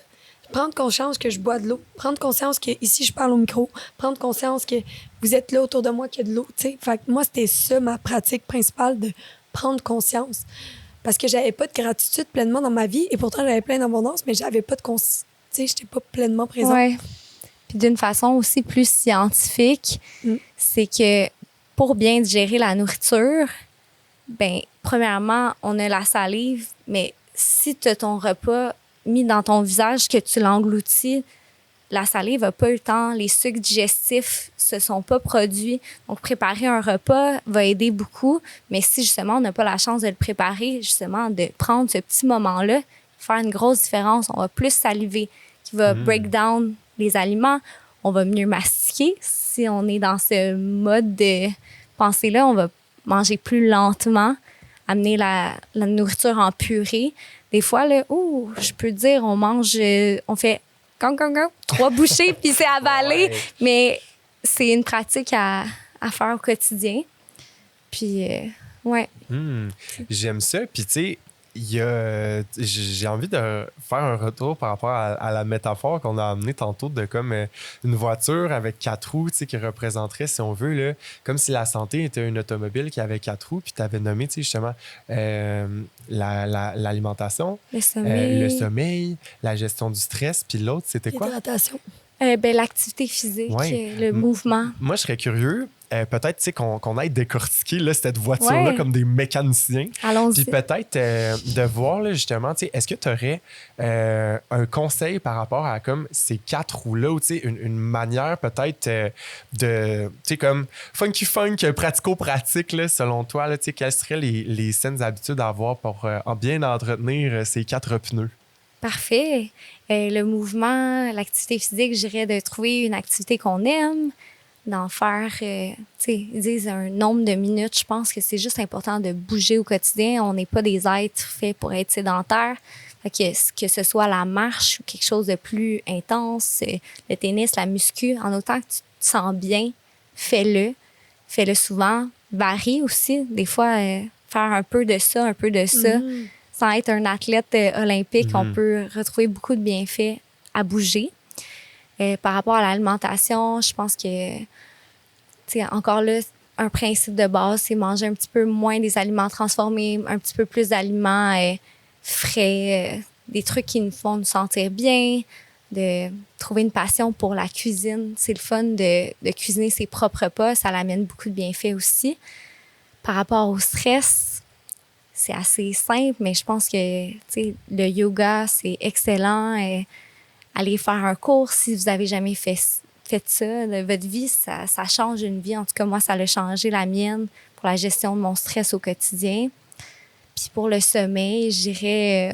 B: Prendre conscience que je bois de l'eau. Prendre conscience que ici je parle au micro. Prendre conscience que vous êtes là autour de moi, qu'il y a de l'eau. Tu sais. Fait que moi, c'était ça ma pratique principale, de prendre conscience. Parce que j'avais pas de gratitude pleinement dans ma vie et pourtant j'avais plein d'abondance, mais j'avais pas de conscience. Tu sais, j'étais pas pleinement présente.
D: Ouais. Puis d'une façon aussi plus scientifique, c'est que pour bien digérer la nourriture, ben premièrement, on a la salive, mais si tu as ton repas mis dans ton visage, que tu l'engloutis, la salive n'a pas eu le temps, les sucres digestifs se sont pas produits. Donc, préparer un repas va aider beaucoup, mais si justement on n'a pas la chance de le préparer, justement, de prendre ce petit moment-là, faire une grosse différence, on va plus saliver, qui va break down les aliments, on va mieux mastiquer. Si on est dans ce mode de pensée-là, on va manger plus lentement, amener la nourriture en purée. Des fois, là, je peux dire, on mange, on fait 3 bouchées, puis c'est avalé.
A: Ouais.
D: Mais c'est une pratique à faire au quotidien. Puis, ouais.
A: J'aime ça. Puis, tu sais, j'ai envie de faire un retour par rapport à la métaphore qu'on a amenée tantôt de comme une voiture avec 4 roues, tu sais, qui représenterait, si on veut, là, comme si la santé était une automobile qui avait 4 roues, puis tu avais nommé, tu sais, justement, l'alimentation, le sommeil, la gestion du stress, puis l'autre, c'était quoi?
B: L'hydratation.
D: L'activité physique,
A: Ouais.
D: le mouvement.
A: Moi, je serais curieux, peut-être, tu sais, qu'on aille décortiquer là, cette voiture-là
D: Ouais.
A: comme des mécaniciens.
D: Allons-y.
A: Puis peut-être de voir, là, justement, tu sais, est-ce que tu aurais un conseil par rapport à comme ces 4 roues-là, ou tu sais, une manière peut-être de, tu sais, comme funky funk, pratico-pratique, là, selon toi, là, tu sais, quelles seraient les saines habitudes à avoir pour bien entretenir ces 4 pneus?
D: Parfait. Le mouvement, l'activité physique, je dirais de trouver une activité qu'on aime, d'en faire, tu sais, ils disent un nombre de minutes. Je pense que c'est juste important de bouger au quotidien. On n'est pas des êtres faits pour être sédentaires. Fait que ce soit la marche ou quelque chose de plus intense, le tennis, la muscu, en autant que tu te sens bien, fais-le. Fais-le souvent. Varie aussi. Des fois, faire un peu de ça, un peu de ça. Sans être un athlète olympique, on peut retrouver beaucoup de bienfaits à bouger. Par rapport à l'alimentation, je pense que, tu sais, encore là, un principe de base, c'est manger un petit peu moins des aliments transformés, un petit peu plus d'aliments frais, des trucs qui nous font nous sentir bien, de trouver une passion pour la cuisine. C'est le fun de cuisiner ses propres repas, ça l'amène beaucoup de bienfaits aussi. Par rapport au stress, c'est assez simple, mais je pense que, tu sais, le yoga, c'est excellent. Allez faire un cours si vous avez jamais fait ça. Votre vie, ça change une vie. En tout cas, moi, ça a changé la mienne pour la gestion de mon stress au quotidien. Puis pour le sommeil, je dirais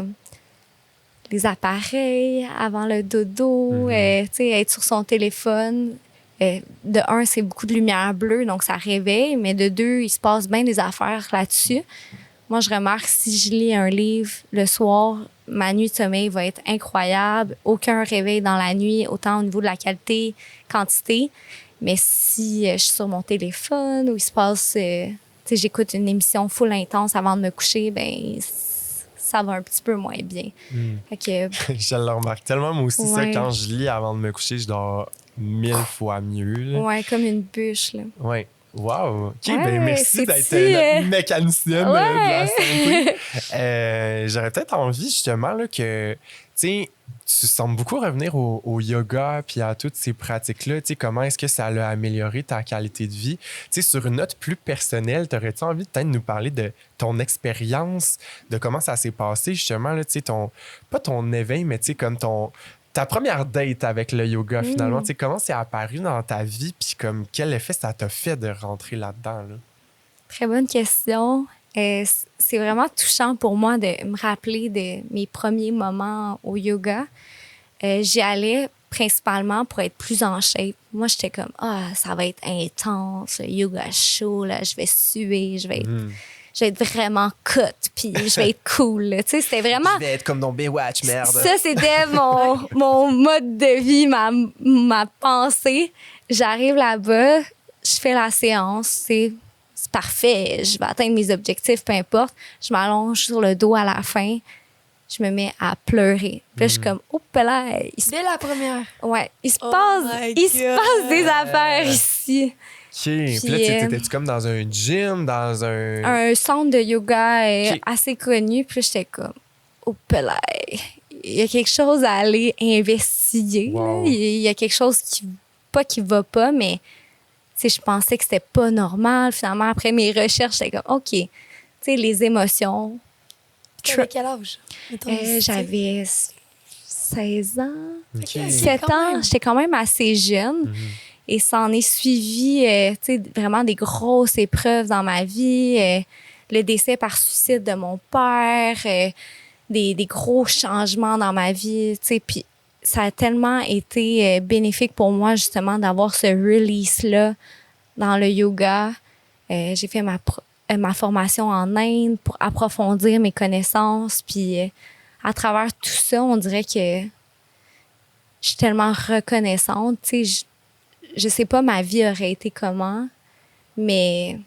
D: les appareils avant le dodo, tu sais, être sur son téléphone. De un, c'est beaucoup de lumière bleue, donc ça réveille, mais de deux, il se passe bien des affaires là-dessus. Moi, je remarque, si je lis un livre le soir, ma nuit de sommeil va être incroyable. Aucun réveil dans la nuit, autant au niveau de la qualité, quantité. Mais si je suis sur mon téléphone ou il se passe, tu sais, j'écoute une émission full intense avant de me coucher, ben ça va un petit peu moins bien. Fait que,
A: Je le remarque tellement, moi aussi, ça,
D: Ouais.
A: quand je lis avant de me coucher, je dors 1000 fois mieux. Là.
D: ouais, comme une bûche, là.
A: Ouais. Wow! OK,
D: Ouais,
A: ben merci d'être
D: c'est-tu,
A: notre mécanicienne de la
D: Ouais.
A: santé. J'aurais peut-être envie, justement, là, que, tu sais, tu sembles beaucoup revenir au yoga puis à toutes ces pratiques-là. Tu sais, comment est-ce que ça a amélioré ta qualité de vie? Tu sais, sur une note plus personnelle, t'aurais-tu envie de peut-être nous parler de ton expérience, de comment ça s'est passé, justement, là, tu sais, pas ton éveil, mais tu sais, comme ta première date avec le yoga, finalement. Tu sais, comment c'est apparu dans ta vie puis comme quel effet ça t'a fait de rentrer là-dedans, là?
D: Très bonne question. C'est vraiment touchant pour moi de me rappeler de mes premiers moments au yoga. J'y allais principalement pour être plus en shape. Moi, j'étais comme, ça va être intense, le yoga chaud, là, je vais suer, je vais être vraiment cut, puis je vais être cool. Tu sais, c'était vraiment...
A: Je vais être comme dans Baywatch, merde.
D: Ça, c'était mon mode de vie, ma pensée. J'arrive là-bas, je fais la séance, c'est parfait, je vais atteindre mes objectifs, peu importe. Je m'allonge sur le dos à la fin, je me mets à pleurer. Puis là, je suis comme, oh là,
B: Dès la première.
D: ouais, il se
B: Oh
D: passe des affaires ici.
A: OK. Puis là, t'étais-tu comme dans un gym, dans
D: Un centre de yoga
A: OK.
D: assez connu, puis j'étais comme, oh là, il y a quelque chose à aller investiguer.
A: Wow.
D: Là. Il y a quelque chose qui va pas, mais tu sais, je pensais que c'était pas normal. Finalement, après mes recherches, j'étais comme, OK, tu sais, les émotions.
B: T'avais quel âge? Mettons,
D: J'avais 16 ans,
A: OK.
D: 7
B: quand
D: ans.
B: même.
D: J'étais quand même assez jeune. Et ça en est suivi, tu sais, vraiment des grosses épreuves dans ma vie. Le décès par suicide de mon père, des gros changements dans ma vie, tu sais, puis ça a tellement été bénéfique pour moi, justement, d'avoir ce release-là dans le yoga. J'ai fait ma formation en Inde pour approfondir mes connaissances. Puis à travers tout ça, on dirait que je suis tellement reconnaissante. Tu sais, je sais pas ma vie aurait été comment, mais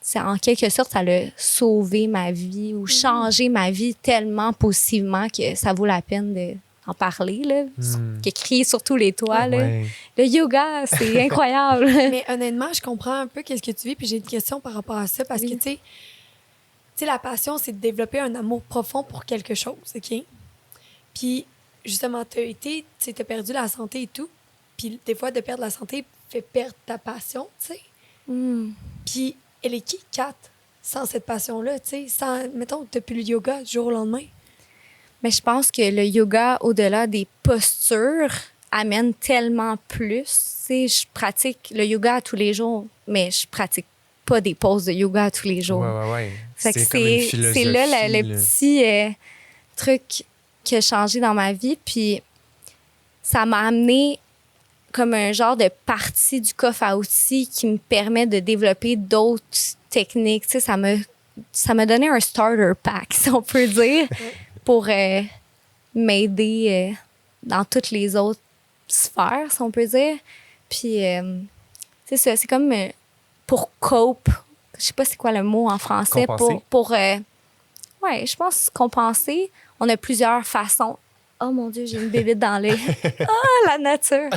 D: c'est en quelque sorte, ça a sauvé ma vie ou changé ma vie tellement positivement que ça vaut la peine d'en parler, là. Que crier sur tous les toits, là.
A: Ouais.
D: Le yoga, c'est incroyable.
B: Mais honnêtement, je comprends un peu qu'est-ce que tu vis, puis j'ai une question par rapport à ça, parce
D: Oui.
B: que, tu sais, la passion, c'est de développer un amour profond pour quelque chose, OK? Puis, justement, t'as perdu la santé et tout, puis des fois, de perdre la santé fait perdre ta passion, tu sais. Puis, elle est qui, Kat, sans cette passion-là, tu sais? Sans, mettons, t'as plus le yoga du jour au lendemain.
D: Mais je pense que le yoga, au-delà des postures, amène tellement plus. Tu sais, je pratique le yoga tous les jours, mais je pratique pas des poses de yoga tous les jours.
A: Ouais.
D: Fait que
A: C'est comme une philosophie.
D: c'est là le
A: là.
D: petit truc qui a changé dans ma vie. Puis ça m'a amené comme un genre de partie du coffre à outils qui me permet de développer d'autres techniques. Tu sais, ça m'a donné un starter pack, si on peut dire, pour m'aider dans toutes les autres sphères, si on peut dire. Puis, c'est ça, c'est comme pour cope. Je sais pas c'est quoi le mot en français.
A: Compenser.
D: Ouais, je pense compenser. On a plusieurs façons. Oh mon Dieu, j'ai une bébête dans l'œil. La nature!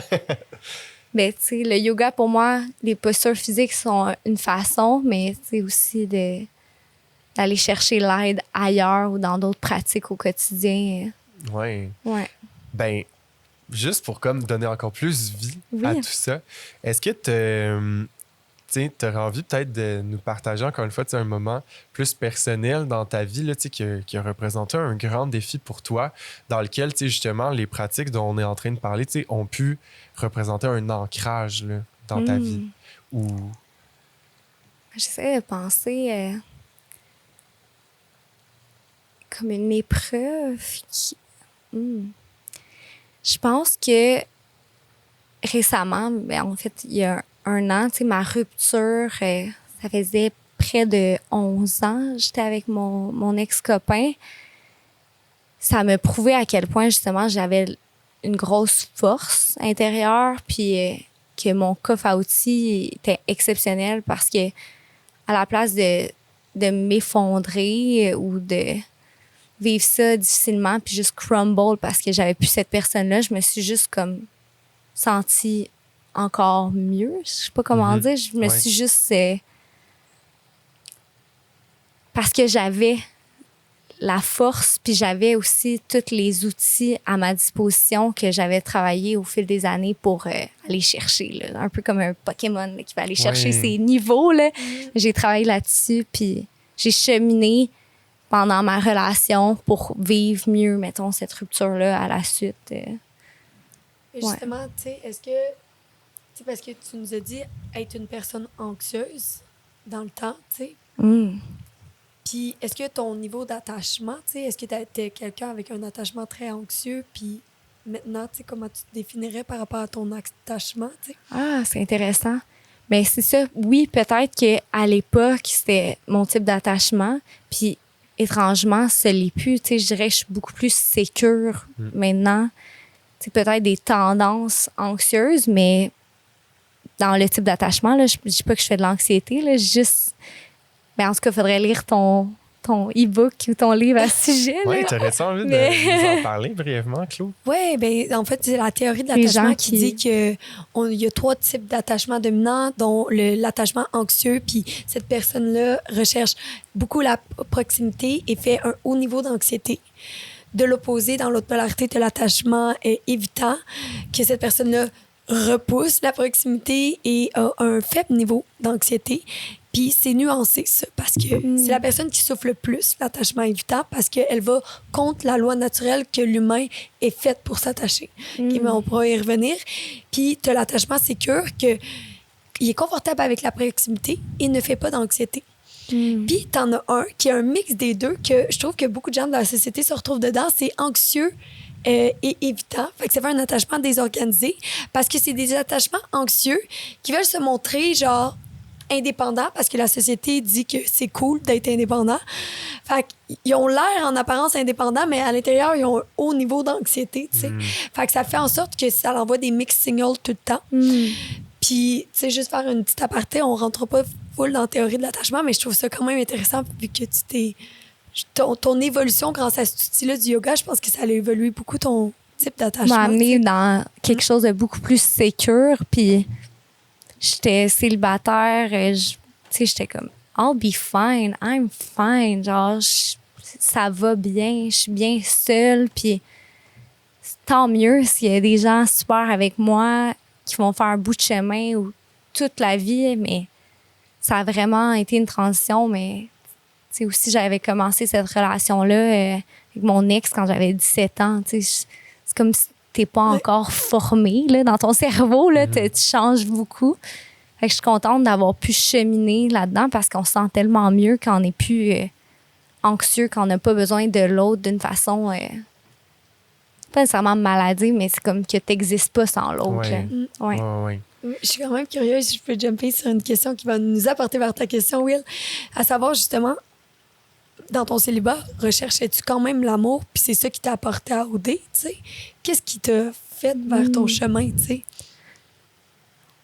D: Mais tu sais, le yoga, pour moi, les postures physiques sont une façon, mais tu sais aussi d'aller chercher l'aide ailleurs ou dans d'autres pratiques au quotidien.
A: Ouais.
D: Ouais.
A: Ben, juste pour comme donner encore plus vie
D: Oui.
A: à tout ça, est-ce que tu aurais envie peut-être de nous partager encore une fois un moment plus personnel dans ta vie là, qui a représenté un grand défi pour toi, dans lequel justement les pratiques dont on est en train de parler ont pu représenter un ancrage là, dans ta vie? Ou...
D: J'essaie de penser comme une épreuve qui... Je pense que récemment, en fait, il y a un an, ma rupture, ça faisait près de 11 ans. J'étais avec mon ex-copain. Ça me prouvait à quel point, justement, j'avais une grosse force intérieure, puis que mon coffre à outils était exceptionnel parce que à la place de m'effondrer ou de vivre ça difficilement puis juste crumble parce que j'avais plus cette personne-là, je me suis juste comme sentie encore mieux. Je sais pas comment dire. Je me suis juste... parce que j'avais la force, puis j'avais aussi tous les outils à ma disposition que j'avais travaillé au fil des années pour aller chercher, là. Un peu comme un Pokémon là, qui va aller chercher ses niveaux. Là. J'ai travaillé là-dessus, puis j'ai cheminé pendant ma relation pour vivre mieux, mettons, cette rupture-là à la suite.
B: Justement, tu sais, est-ce que... Tu sais, parce que tu nous as dit être une personne anxieuse dans le temps, tu sais. Puis, est-ce que ton niveau d'attachement, tu sais, est-ce que tu es quelqu'un avec un attachement très anxieux? Puis maintenant, tu sais, comment tu te définirais par rapport à ton attachement, tu sais?
D: Ah, c'est intéressant. Mais c'est ça. Oui, peut-être qu'à l'époque, c'était mon type d'attachement. Puis, étrangement, ce l'est plus. Tu sais, je dirais que je suis beaucoup plus sécure maintenant. Tu sais, peut-être des tendances anxieuses, mais dans le type d'attachement, là, je dis pas que je fais de l'anxiété, là, juste... Ben, en tout cas, il faudrait lire ton e-book ou ton livre à ce sujet.
A: Oui, tu aurais envie de nous en parler brièvement, Claude?
B: Oui, bien, en fait, c'est la théorie de l'attachement qui dit qu'il y a 3 types d'attachement dominants, dont l'attachement anxieux, puis cette personne-là recherche beaucoup la proximité et fait un haut niveau d'anxiété. De l'opposé, dans l'autre polarité de l'attachement évitant, que cette personne-là repousse la proximité et a un faible niveau d'anxiété. Puis c'est nuancé, ça, parce que c'est la personne qui souffre le plus, l'attachement évitant, parce qu'elle va contre la loi naturelle que l'humain est fait pour s'attacher. Okay, mais on pourra y revenir. Puis tu as l'attachement sécure, qu'il est confortable avec la proximité et ne fait pas d'anxiété. Puis tu en as un qui est un mix des deux, que je trouve que beaucoup de gens de la société se retrouvent dedans, c'est anxieux et évitant. Fait que ça fait un attachement désorganisé, parce que c'est des attachements anxieux qui veulent se montrer, genre, indépendants, parce que la société dit que c'est cool d'être indépendant. Fait qu'ils ont l'air en apparence indépendants, mais à l'intérieur, ils ont un haut niveau d'anxiété, tu sais. Fait que ça fait en sorte que ça envoie des mixed signals tout le temps. Puis, tu sais, juste faire une petite aparté, on rentre pas full dans la théorie de l'attachement, mais je trouve ça quand même intéressant vu que tu t'es... Ton évolution grâce à cet outil-là du yoga, je pense que ça a évolué beaucoup ton type d'attachement.
D: M'a amené dans quelque chose de beaucoup plus sécure, puis j'étais célibataire, tu sais, j'étais comme I'll be fine, I'm fine, genre ça va bien, je suis bien seule, puis tant mieux s'il y a des gens super avec moi qui vont faire un bout de chemin ou toute la vie, mais ça a vraiment été une transition, mais tu sais, aussi j'avais commencé cette relation-là avec mon ex quand j'avais 17 ans, tu sais, c'est comme si t'es pas encore formé là, dans ton cerveau, là, tu changes beaucoup. Fait que je suis contente d'avoir pu cheminer là-dedans parce qu'on se sent tellement mieux quand on n'est plus anxieux, quand on n'a pas besoin de l'autre d'une façon pas nécessairement maladie, mais c'est comme que tu n'existes pas sans l'autre.
A: Ouais.
B: Je suis quand même curieuse, je peux jumper sur une question qui va nous apporter vers ta question, Will. À savoir, justement, dans ton célibat, recherchais-tu quand même l'amour, puis c'est ça qui t'a apporté à OD, tu sais? Qu'est-ce qui t'a fait vers ton chemin, tu sais?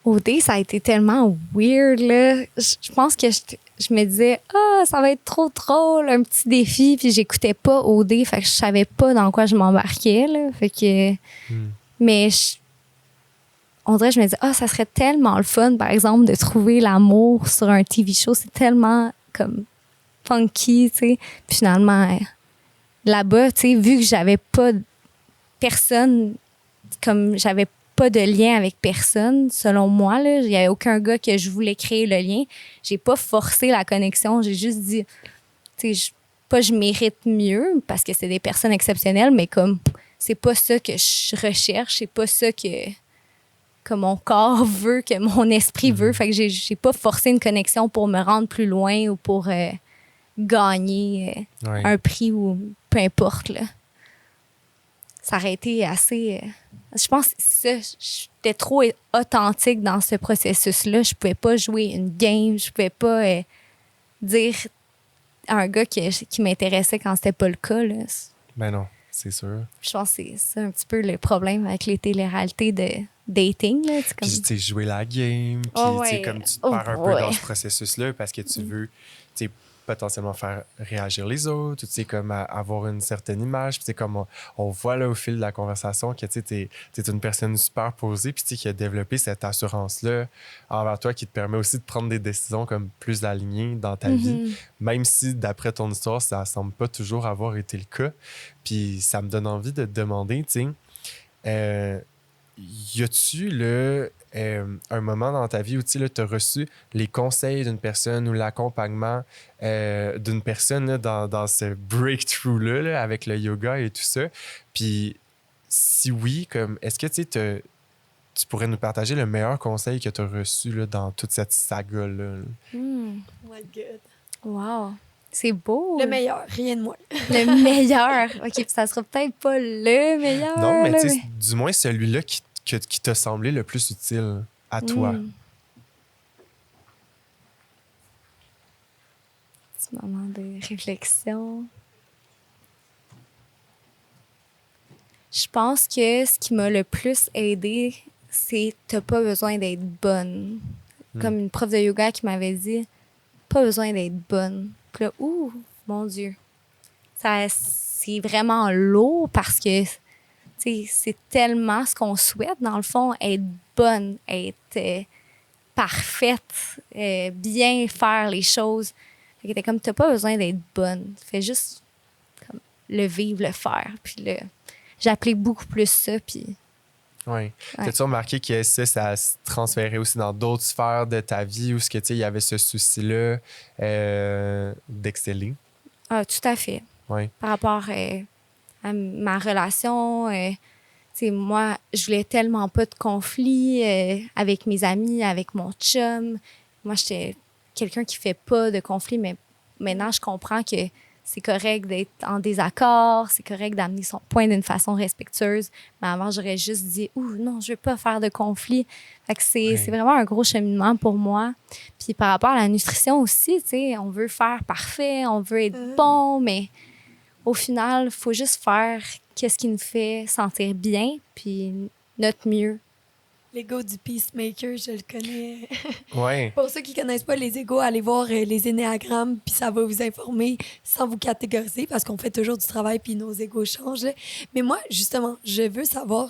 D: OD, ça a été tellement weird, là. Je pense que je me disais, ça va être trop drôle, un petit défi, puis j'écoutais pas OD, fait que je savais pas dans quoi je m'embarquais, là. Fait que... Mais on dirait, je me disais, ça serait tellement le fun, par exemple, de trouver l'amour sur un TV show. C'est tellement, comme, funky, tu sais. Puis finalement, là-bas, tu sais, vu que j'avais pas personne, comme j'avais pas de lien avec personne, selon moi, là, il y avait aucun gars que je voulais créer le lien. J'ai pas forcé la connexion, j'ai juste dit, tu sais, je mérite mieux parce que c'est des personnes exceptionnelles, mais comme, c'est pas ça que je recherche, c'est pas ça que mon corps veut, que mon esprit veut. Fait que j'ai pas forcé une connexion pour me rendre plus loin ou pour gagner un prix ou peu importe, là. Ça aurait été assez... je pense que j'étais trop authentique dans ce processus-là. Je pouvais pas jouer une game. Je pouvais pas dire à un gars qui m'intéressait quand c'était pas le cas, là.
A: Ben non, c'est sûr.
D: Je pense que c'est un petit peu le problème avec les téléréalités de dating, là.
A: Puis, tu sais, jouer la game. Puis, tu sais, comme tu te perds un peu dans ce processus-là parce que tu veux, tu sais, potentiellement faire réagir les autres, tu sais, comme avoir une certaine image. Puis, tu sais, comme on voit là au fil de la conversation que, tu sais, t'es une personne super posée, puis, tu sais, qui a développé cette assurance-là envers toi qui te permet aussi de prendre des décisions comme plus alignées dans ta vie, même si, d'après ton histoire, ça semble pas toujours avoir été le cas. Puis, ça me donne envie de te demander, tu sais, y a-tu un moment dans ta vie où tu as reçu les conseils d'une personne ou l'accompagnement d'une personne là, dans ce breakthrough-là là, avec le yoga et tout ça? Puis si oui, comme est-ce que tu pourrais nous partager le meilleur conseil que tu as reçu là, dans toute cette saga-là?
B: Oh my God.
D: Wow! C'est beau!
B: Le meilleur, rien de moins.
D: Le meilleur! OK, ça sera peut-être pas le meilleur.
A: Non, mais
D: là,
A: tu sais, du moins celui-là qui t'a semblé le plus utile à toi.
D: Petit moment de réflexion. Je pense que ce qui m'a le plus aidé, c'est t'as pas besoin d'être bonne. Comme une prof de yoga qui m'avait dit, pas besoin d'être bonne. Puis là, ouh, mon Dieu. C'est vraiment lourd parce que c'est tellement ce qu'on souhaite, dans le fond, être bonne, être parfaite, bien faire les choses. Fait que t'es comme, t'as pas besoin d'être bonne. Fais juste comme, le vivre, le faire. Puis j'appelais beaucoup plus ça. Puis
A: Oui. T'as-tu remarqué que ça se transférait aussi dans d'autres sphères de ta vie où il y avait ce souci-là d'exceller?
D: Ah, tout à fait.
A: Oui.
D: Par rapport à ma relation, moi, je voulais tellement pas de conflit avec mes amis, avec mon chum. Moi, j'étais quelqu'un qui fait pas de conflit, mais maintenant, je comprends que c'est correct d'être en désaccord, c'est correct d'amener son point d'une façon respectueuse. Mais avant, j'aurais juste dit « Ouh, non, je veux pas faire de conflit ». Fait que c'est vraiment un gros cheminement pour moi. Puis par rapport à la nutrition aussi, on veut faire parfait, on veut être bon, mais au final, il faut juste faire qu'est-ce qui nous fait sentir bien, puis notre mieux.
B: L'ego du peacemaker, je le connais.
A: Oui.
B: Pour ceux qui connaissent pas les égos, allez voir les énéagrammes, puis ça va vous informer sans vous catégoriser, parce qu'on fait toujours du travail, puis nos égos changent. Là. Mais moi, justement, je veux savoir,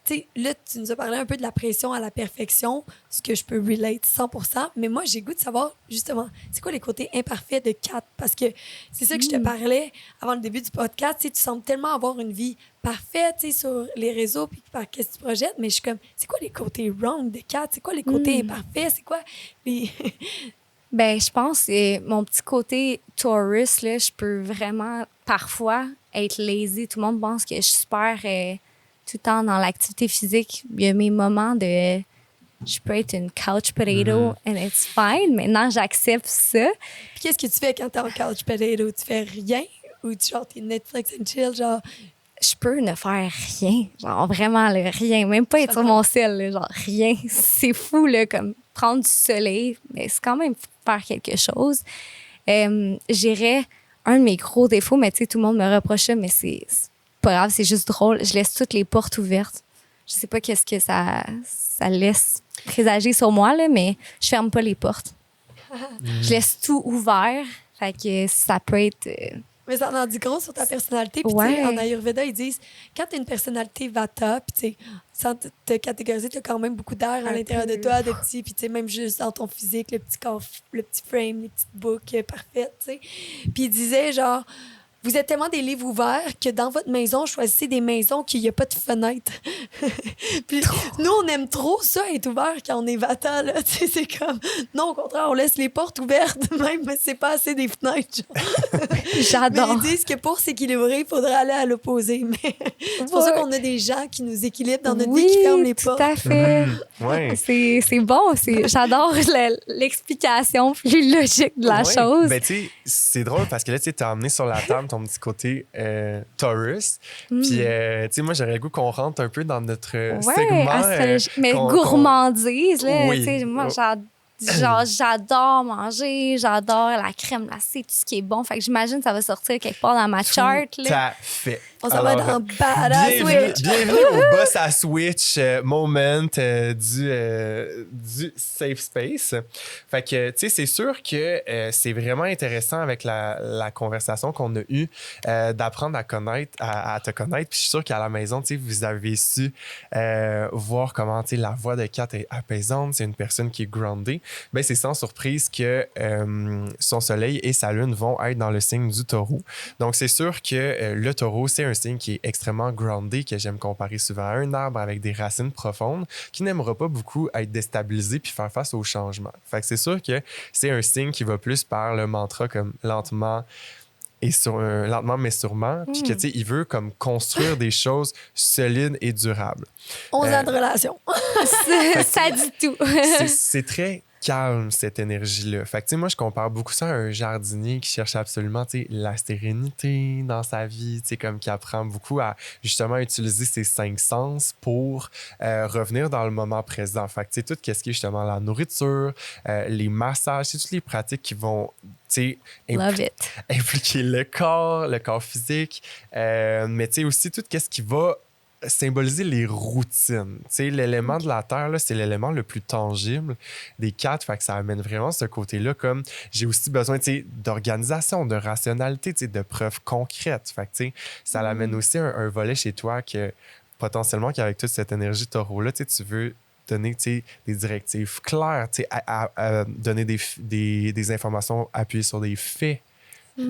B: tu sais, là, tu nous as parlé un peu de la pression à la perfection, ce que je peux relate 100%, mais moi, j'ai goût de savoir, justement, c'est quoi les côtés imparfaits de Kat? Parce que c'est ça que je te parlais avant le début du podcast, tu sais, tu sembles tellement avoir une vie parfaite, tu sais, sur les réseaux, puis par qu'est-ce que tu projettes, mais je suis comme, c'est quoi les côtés wrong de Kat? C'est quoi les côtés imparfaits? C'est quoi les...
D: Ben, je pense que mon petit côté Taurus, là, je peux vraiment, parfois, être lazy. Tout le monde pense que je suis super... tout le temps dans l'activité physique. Il y a mes moments de... Je peux être une couch potato and it's fine. Maintenant, j'accepte ça.
B: Puis qu'est-ce que tu fais quand t'es en couch potato? Tu fais rien? Ou tu genre t'es Netflix and chill, genre...
D: Je peux ne faire rien. Genre, vraiment, là, rien. Même pas être sur mon sel, là, genre, rien. C'est fou, là, comme prendre du soleil. Mais c'est quand même faire quelque chose. J'irais un de mes gros défauts, mais tu sais, tout le monde me reproche ça, mais c'est pas grave, c'est juste drôle. Je laisse toutes les portes ouvertes. Je sais pas qu'est-ce que ça laisse présager sur moi, là, mais je ferme pas les portes. Je laisse tout ouvert. Fait que ça peut être...
B: Mais ça en dit gros sur ta personnalité. Puis, tu sais, en Ayurveda, ils disent, quand tu as une personnalité Vata, puis, tu sais, sans te catégoriser, tu as quand même beaucoup d'air à l'intérieur de toi, de petits, puis, tu sais, même juste dans ton physique, le petit corps, le petit frame, les petites boucles parfaites, tu sais. Puis, ils disaient, genre, vous êtes tellement des livres ouverts que dans votre maison, choisissez des maisons qu'il n'y a pas de fenêtre. Puis nous, on aime trop ça, être ouvert quand on est Vata, là. Tu sais, c'est comme... Non, au contraire, on laisse les portes ouvertes, même, mais c'est pas assez des fenêtres, genre.
D: J'adore.
B: Mais ils disent que pour s'équilibrer, il faudrait aller à l'opposé. Mais c'est pour ça qu'on a des gens qui nous équilibrent dans notre vie, qui ferment les portes.
D: Tout à fait.
A: Ouais.
D: C'est bon. J'adore l'explication plus logique de la chose.
A: Ben, tu sais, c'est drôle parce que là, tu as amené sur la table ton petit côté Taurus. Puis, tu sais, moi, j'aurais le goût qu'on rentre un peu dans notre segment.
D: Mais gourmandise, là.
A: Oui.
D: Tu sais, moi, j'adore manger, j'adore la crème glacée, tout ce qui est bon. Fait que j'imagine que ça va sortir quelque part dans ma chart.
A: Tout à fait.
B: On s'en va
A: Alors,
B: dans Badass Switch.
A: Bienvenue au Boss à Switch moment du Safe Space. Fait que, tu sais, c'est sûr que c'est vraiment intéressant avec la conversation qu'on a eue d'apprendre à te connaître. Puis je suis sûr qu'à la maison, tu sais, vous avez su voir comment, tu sais, la voix de Kat est apaisante. C'est une personne qui est groundée. Ben, c'est sans surprise que son soleil et sa lune vont être dans le signe du taureau. Donc, c'est sûr que le taureau, c'est un signe qui est extrêmement groundé, que j'aime comparer souvent à un arbre avec des racines profondes, qui n'aimera pas beaucoup être déstabilisé puis faire face au changement. Fait que c'est sûr que c'est un signe qui va plus par le mantra comme lentement lentement mais sûrement, puis que, tu sais, il veut comme construire des choses solides et durables.
B: 11 ans de relation.
D: Ça dit tout.
A: C'est très calme, cette énergie-là. Fait que, tu sais, moi, je compare beaucoup ça à un jardinier qui cherche absolument, tu sais, la sérénité dans sa vie, tu sais, comme qui apprend beaucoup à, justement, utiliser ses 5 sens pour revenir dans le moment présent. Fait que, tu sais, tout ce qui est, justement, la nourriture, les massages, c'est toutes les pratiques qui vont, tu sais,
D: Love it.
A: impliquer le corps physique, mais, tu sais, aussi tout ce qui va symboliser les routines. Tu sais, l'élément de la Terre, là, c'est l'élément le plus tangible des 4. Fait que ça amène vraiment ce côté-là comme j'ai aussi besoin, tu sais, d'organisation, de rationalité, tu sais, de preuves concrètes. Fait que, tu sais, ça l'amène aussi un volet chez toi que potentiellement qu'avec toute cette énergie taureau-là, tu sais, tu veux donner, tu sais, des directives claires, tu sais, à donner des informations appuyées sur des faits.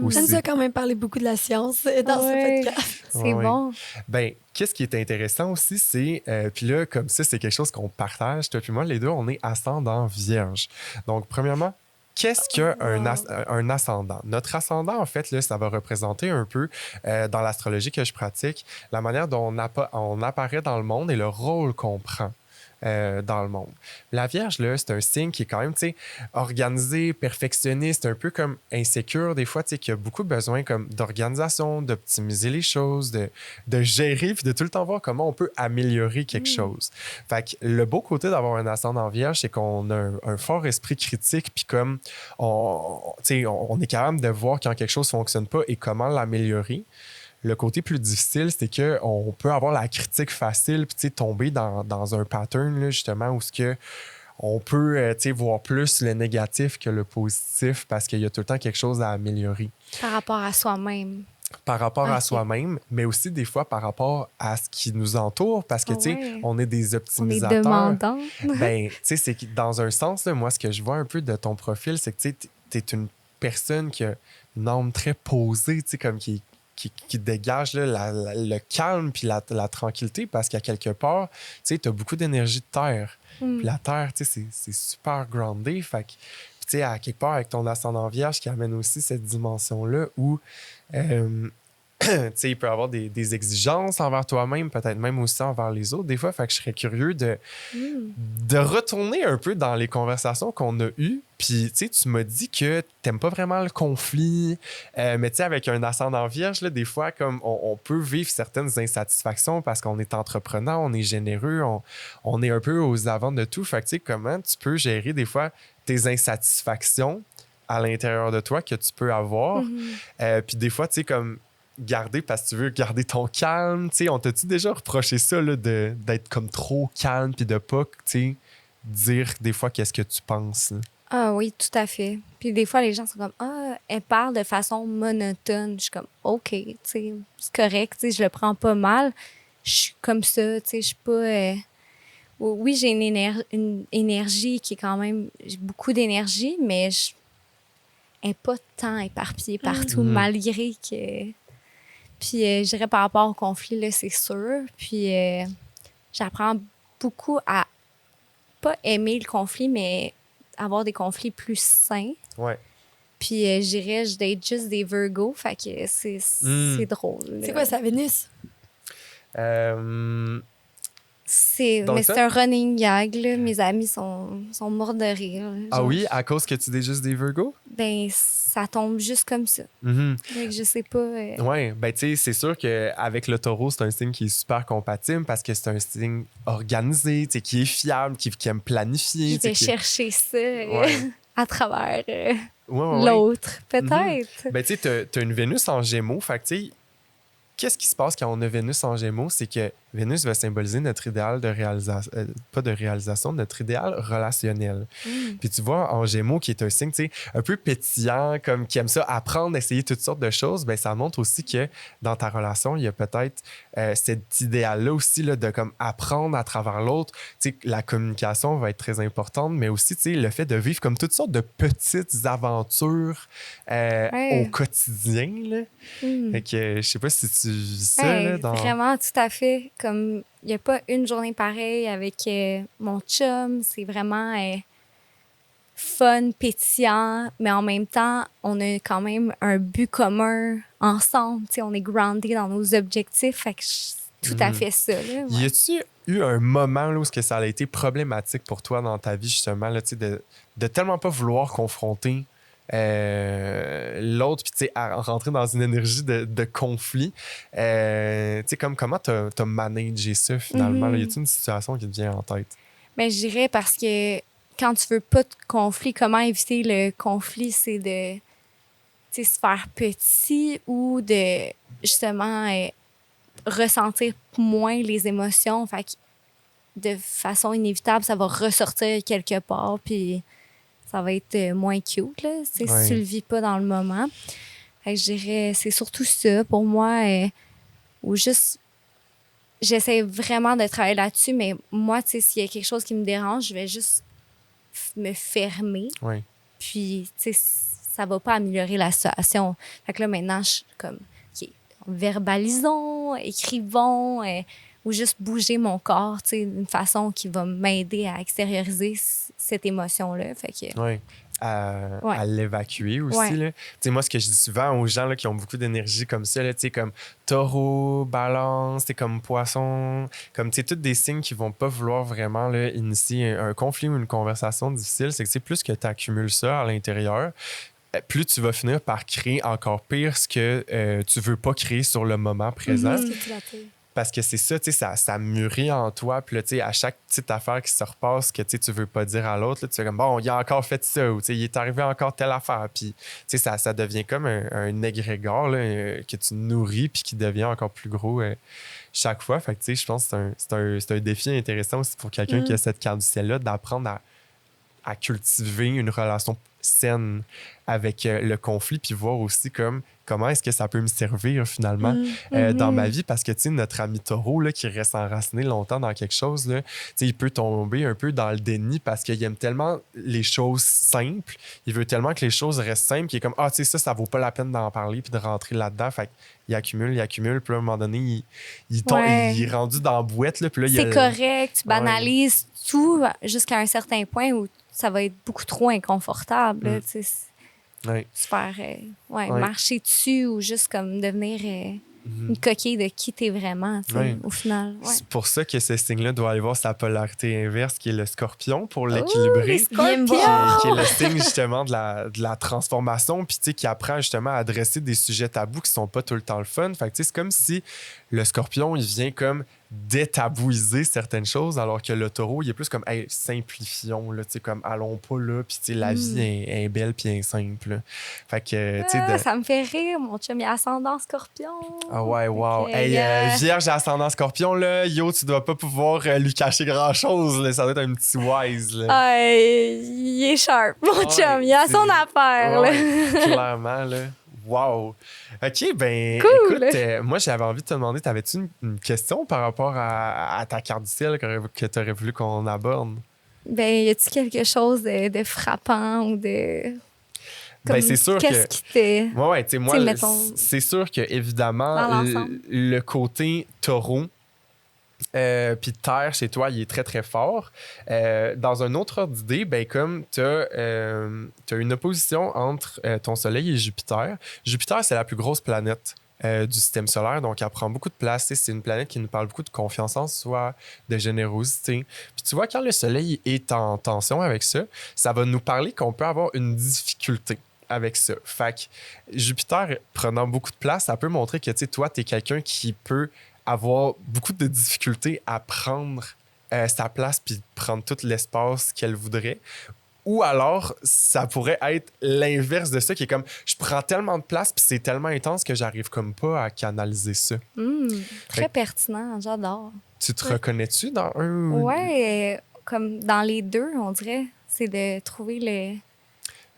A: Aussi.
B: Elle nous a quand même parlé beaucoup de la science dans ce podcast.
D: C'est bon.
A: Ben, qu'est-ce qui est intéressant aussi, c'est, puis là, comme ça, c'est quelque chose qu'on partage, toi puis moi, les deux, on est ascendant vierge. Donc, premièrement, qu'est-ce qu'un ascendant? Notre ascendant, en fait, là, ça va représenter un peu, dans l'astrologie que je pratique, la manière dont on apparaît dans le monde et le rôle qu'on prend. Dans le monde. La Vierge, là, c'est un signe qui est quand même, tu sais, organisé, perfectionniste, un peu comme insécure des fois, tu sais, qui a beaucoup besoin comme d'organisation, d'optimiser les choses, de gérer, puis de tout le temps voir comment on peut améliorer quelque chose. Fait que le beau côté d'avoir un ascendant Vierge, c'est qu'on a un fort esprit critique, puis comme tu sais, on est capable de voir quand quelque chose fonctionne pas et comment l'améliorer. Le côté plus difficile, c'est qu'on peut avoir la critique facile puis tomber dans un pattern, là, justement, où on peut voir plus le négatif que le positif parce qu'il y a tout le temps quelque chose à améliorer.
D: Par rapport à soi-même.
A: Par rapport à soi-même, mais aussi des fois par rapport à ce qui nous entoure parce que, tu sais, on est des optimisateurs.
D: On est demandants.
A: Ben, tu sais, c'est que dans un sens, là, moi, ce que je vois un peu de ton profil, c'est que, tu sais, t'es une personne qui a une âme très posée, tu sais, comme qui dégage là, le calme puis la tranquillité parce qu'à quelque part, tu sais, tu as beaucoup d'énergie de terre. Puis la terre, tu sais, c'est super groundé. Fait que, tu sais, à quelque part, avec ton ascendant vierge qui amène aussi cette dimension-là où, tu sais, il peut y avoir des exigences envers toi-même, peut-être même aussi envers les autres. Des fois, fait que je serais curieux de retourner un peu dans les conversations qu'on a eues. Puis, tu sais, tu m'as dit que t'aimes pas vraiment le conflit. Mais, tu sais, avec un ascendant vierge, là, des fois, comme on peut vivre certaines insatisfactions parce qu'on est entrepreneur, on est généreux, on est un peu aux avant de tout. Fait que, tu sais, comment tu peux gérer des fois tes insatisfactions à l'intérieur de toi que tu peux avoir. Puis, des fois, tu sais, comme garder parce que tu veux garder ton calme. Tu sais, on t'a-tu déjà reproché ça, là, d'être comme trop calme puis de pas, tu sais, dire des fois qu'est-ce que tu penses, là?
D: Ah oui, tout à fait. Puis des fois, les gens sont comme « Ah, elle parle de façon monotone. » Je suis comme « OK, tu sais, c'est correct, tu sais, je le prends pas mal. Je suis comme ça, tu sais, je suis pas... Oui, j'ai une énergie qui est quand même... J'ai beaucoup d'énergie, mais elle n'est pas tant éparpillée partout, malgré que... Puis je dirais par rapport au conflit, là, c'est sûr. Puis j'apprends beaucoup à pas aimer le conflit, mais avoir des conflits plus sains.
A: Ouais.
D: Puis je dirais, je date juste des Virgo, fait que c'est drôle.
B: C'est quoi ça, Vénus?
D: Mais c'est un running gag, là. Mes amis sont morts de rire. Là.
A: Ah oui, à cause que tu dates juste des Virgo?
D: Ben, ça tombe juste comme ça. Fait que je sais pas...
A: Oui, ben tu sais, c'est sûr qu'avec le taureau, c'est un signe qui est super compatible parce que c'est un signe organisé, tu sais, qui est fiable, qui aime planifier.
D: Je vais chercher ça
A: Ouais.
D: à travers
A: Ouais.
D: l'autre, peut-être.
A: Ben tu sais, t'as une Vénus en Gémeaux, fait que tu sais, qu'est-ce qui se passe quand on a Vénus en Gémeaux? C'est que Vénus va symboliser notre idéal de réalisation, pas de réalisation, notre idéal relationnel. Puis tu vois, en Gémeaux, qui est un signe, tu sais, un peu pétillant, comme qui aime ça, apprendre, essayer toutes sortes de choses, ben ça montre aussi que dans ta relation, il y a peut-être cet idéal-là aussi, là, de comme apprendre à travers l'autre. Tu sais, la communication va être très importante, mais aussi, tu sais, le fait de vivre comme toutes sortes de petites aventures au quotidien, là. Fait que je sais pas si tu vis ça, là, dans...
D: Vraiment, tout à fait. Comme, il n'y a pas une journée pareille avec mon chum. C'est vraiment fun, pétillant, mais en même temps, on a quand même un but commun ensemble. T'sais, on est groundé dans nos objectifs. Fait que tout à fait ça. Là,
A: Y a-tu eu un moment là, où ça a été problématique pour toi dans ta vie, justement, là, de tellement pas vouloir confronter l'autre, puis tu sais, à rentrer dans une énergie de conflit? Tu sais, comme comment t'as managé ça, finalement? Là? Y a-t-il une situation qui te vient en tête?
D: Ben, je dirais parce que quand tu veux pas de conflit, comment éviter le conflit? C'est de se faire petit ou de, justement, ressentir moins les émotions. Fait que de façon inévitable, ça va ressortir quelque part, puis ça va être moins cute, là, si tu le vis pas dans le moment. Fait que je dirais, c'est surtout ça pour moi, ou juste, j'essaie vraiment de travailler là-dessus, mais moi, tu sais, s'il y a quelque chose qui me dérange, je vais juste me fermer.
A: Oui.
D: Puis, tu sais, ça va pas améliorer la situation. Fait que là, maintenant, je suis comme, OK, verbalisons, écrivons, ou juste bouger mon corps, tu sais, d'une façon qui va m'aider à extérioriser cette émotion-là. Fait que...
A: Oui. À l'évacuer aussi.
D: Ouais.
A: Là. Tu sais, moi, ce que je dis souvent aux gens là, qui ont beaucoup d'énergie comme ça, là, comme taureau, balance, comme poisson, comme tous des signes qui vont pas vouloir vraiment là, initier un conflit ou une conversation difficile, c'est que plus que tu accumules ça à l'intérieur, plus tu vas finir par créer encore pire ce que tu veux pas créer sur le moment présent. Parce que c'est ça, tu sais, ça mûrit en toi. Puis là, tu sais, à chaque petite affaire qui se repasse que tu veux pas dire à l'autre, là, tu fais comme, bon, il a encore fait ça, ou tu sais, il est arrivé encore telle affaire. Puis, tu sais, ça devient comme un égrégore là, que tu nourris puis qui devient encore plus gros chaque fois. Fait que, tu sais, je pense que c'est un défi intéressant aussi pour quelqu'un qui a cette carte du ciel-là, d'apprendre à cultiver une relation saine avec le conflit, puis voir aussi comment est-ce que ça peut me servir finalement dans ma vie, parce que tu sais, notre ami taureau là, qui reste enraciné longtemps dans quelque chose, là, il peut tomber un peu dans le déni parce qu'il aime tellement les choses simples, il veut tellement que les choses restent simples qu'il est comme, tu sais, ça vaut pas la peine d'en parler puis de rentrer là-dedans. Fait qu'il accumule, puis là, à un moment donné, il est rendu dans la boîte. Là, puis là,
D: c'est correct, tu banalises tout jusqu'à un certain point où ça va être beaucoup trop inconfortable. Là, se faire marcher dessus ou juste comme devenir une coquille de qui t'es vraiment au final. Ouais.
A: C'est pour ça que ce signe-là doit aller voir sa polarité inverse qui est le scorpion pour l'équilibrer. Qui est le signe justement de la transformation puis qui apprend justement à adresser des sujets tabous qui sont pas tout le temps le fun. Fait que c'est comme si le scorpion, il vient comme détabouiser certaines choses, alors que le taureau, il est plus comme hey, simplifions, là, comme allons pas là, puis la vie est belle puis est simple. Là. Fait que,
D: ça me fait rire, mon chum, il a ascendant scorpion.
A: Ah ouais, wow.
D: Okay,
A: hey, Vierge ascendant scorpion, là, yo, tu dois pas pouvoir lui cacher grand-chose, là, ça doit être un petit wise. Là.
D: Il est sharp, mon chum, il a son affaire. Là.
A: Clairement, là. Wow! OK, ben
D: cool.
A: Écoute, moi, j'avais envie de te demander, t'avais-tu une question par rapport à ta carte du ciel que t'aurais voulu qu'on aborde?
D: Ben, y a-tu quelque chose de frappant ou de...
A: Ben, c'est sûr
D: qu'est-ce qui t'est...
A: Ouais, tu sais, moi, c'est sûr que, évidemment, le côté taureau, puis terre, chez toi, il est très, très fort. Dans un autre ordre d'idée, ben, comme tu as une opposition entre ton Soleil et Jupiter. Jupiter, c'est la plus grosse planète du système solaire, donc elle prend beaucoup de place. C'est une planète qui nous parle beaucoup de confiance en soi, de générosité. Puis tu vois, quand le Soleil est en tension avec ça, ça va nous parler qu'on peut avoir une difficulté avec ça. Fait que Jupiter prenant beaucoup de place, ça peut montrer que toi, tu es quelqu'un qui peut avoir beaucoup de difficultés à prendre sa place puis prendre tout l'espace qu'elle voudrait. Ou alors, ça pourrait être l'inverse de ça, qui est comme, je prends tellement de place, puis c'est tellement intense que j'arrive comme pas à canaliser ça.
D: Très
A: Fait-
D: pertinent, j'adore.
A: Tu te reconnais-tu dans un ou...
D: Ouais, comme dans les deux, on dirait. C'est de trouver le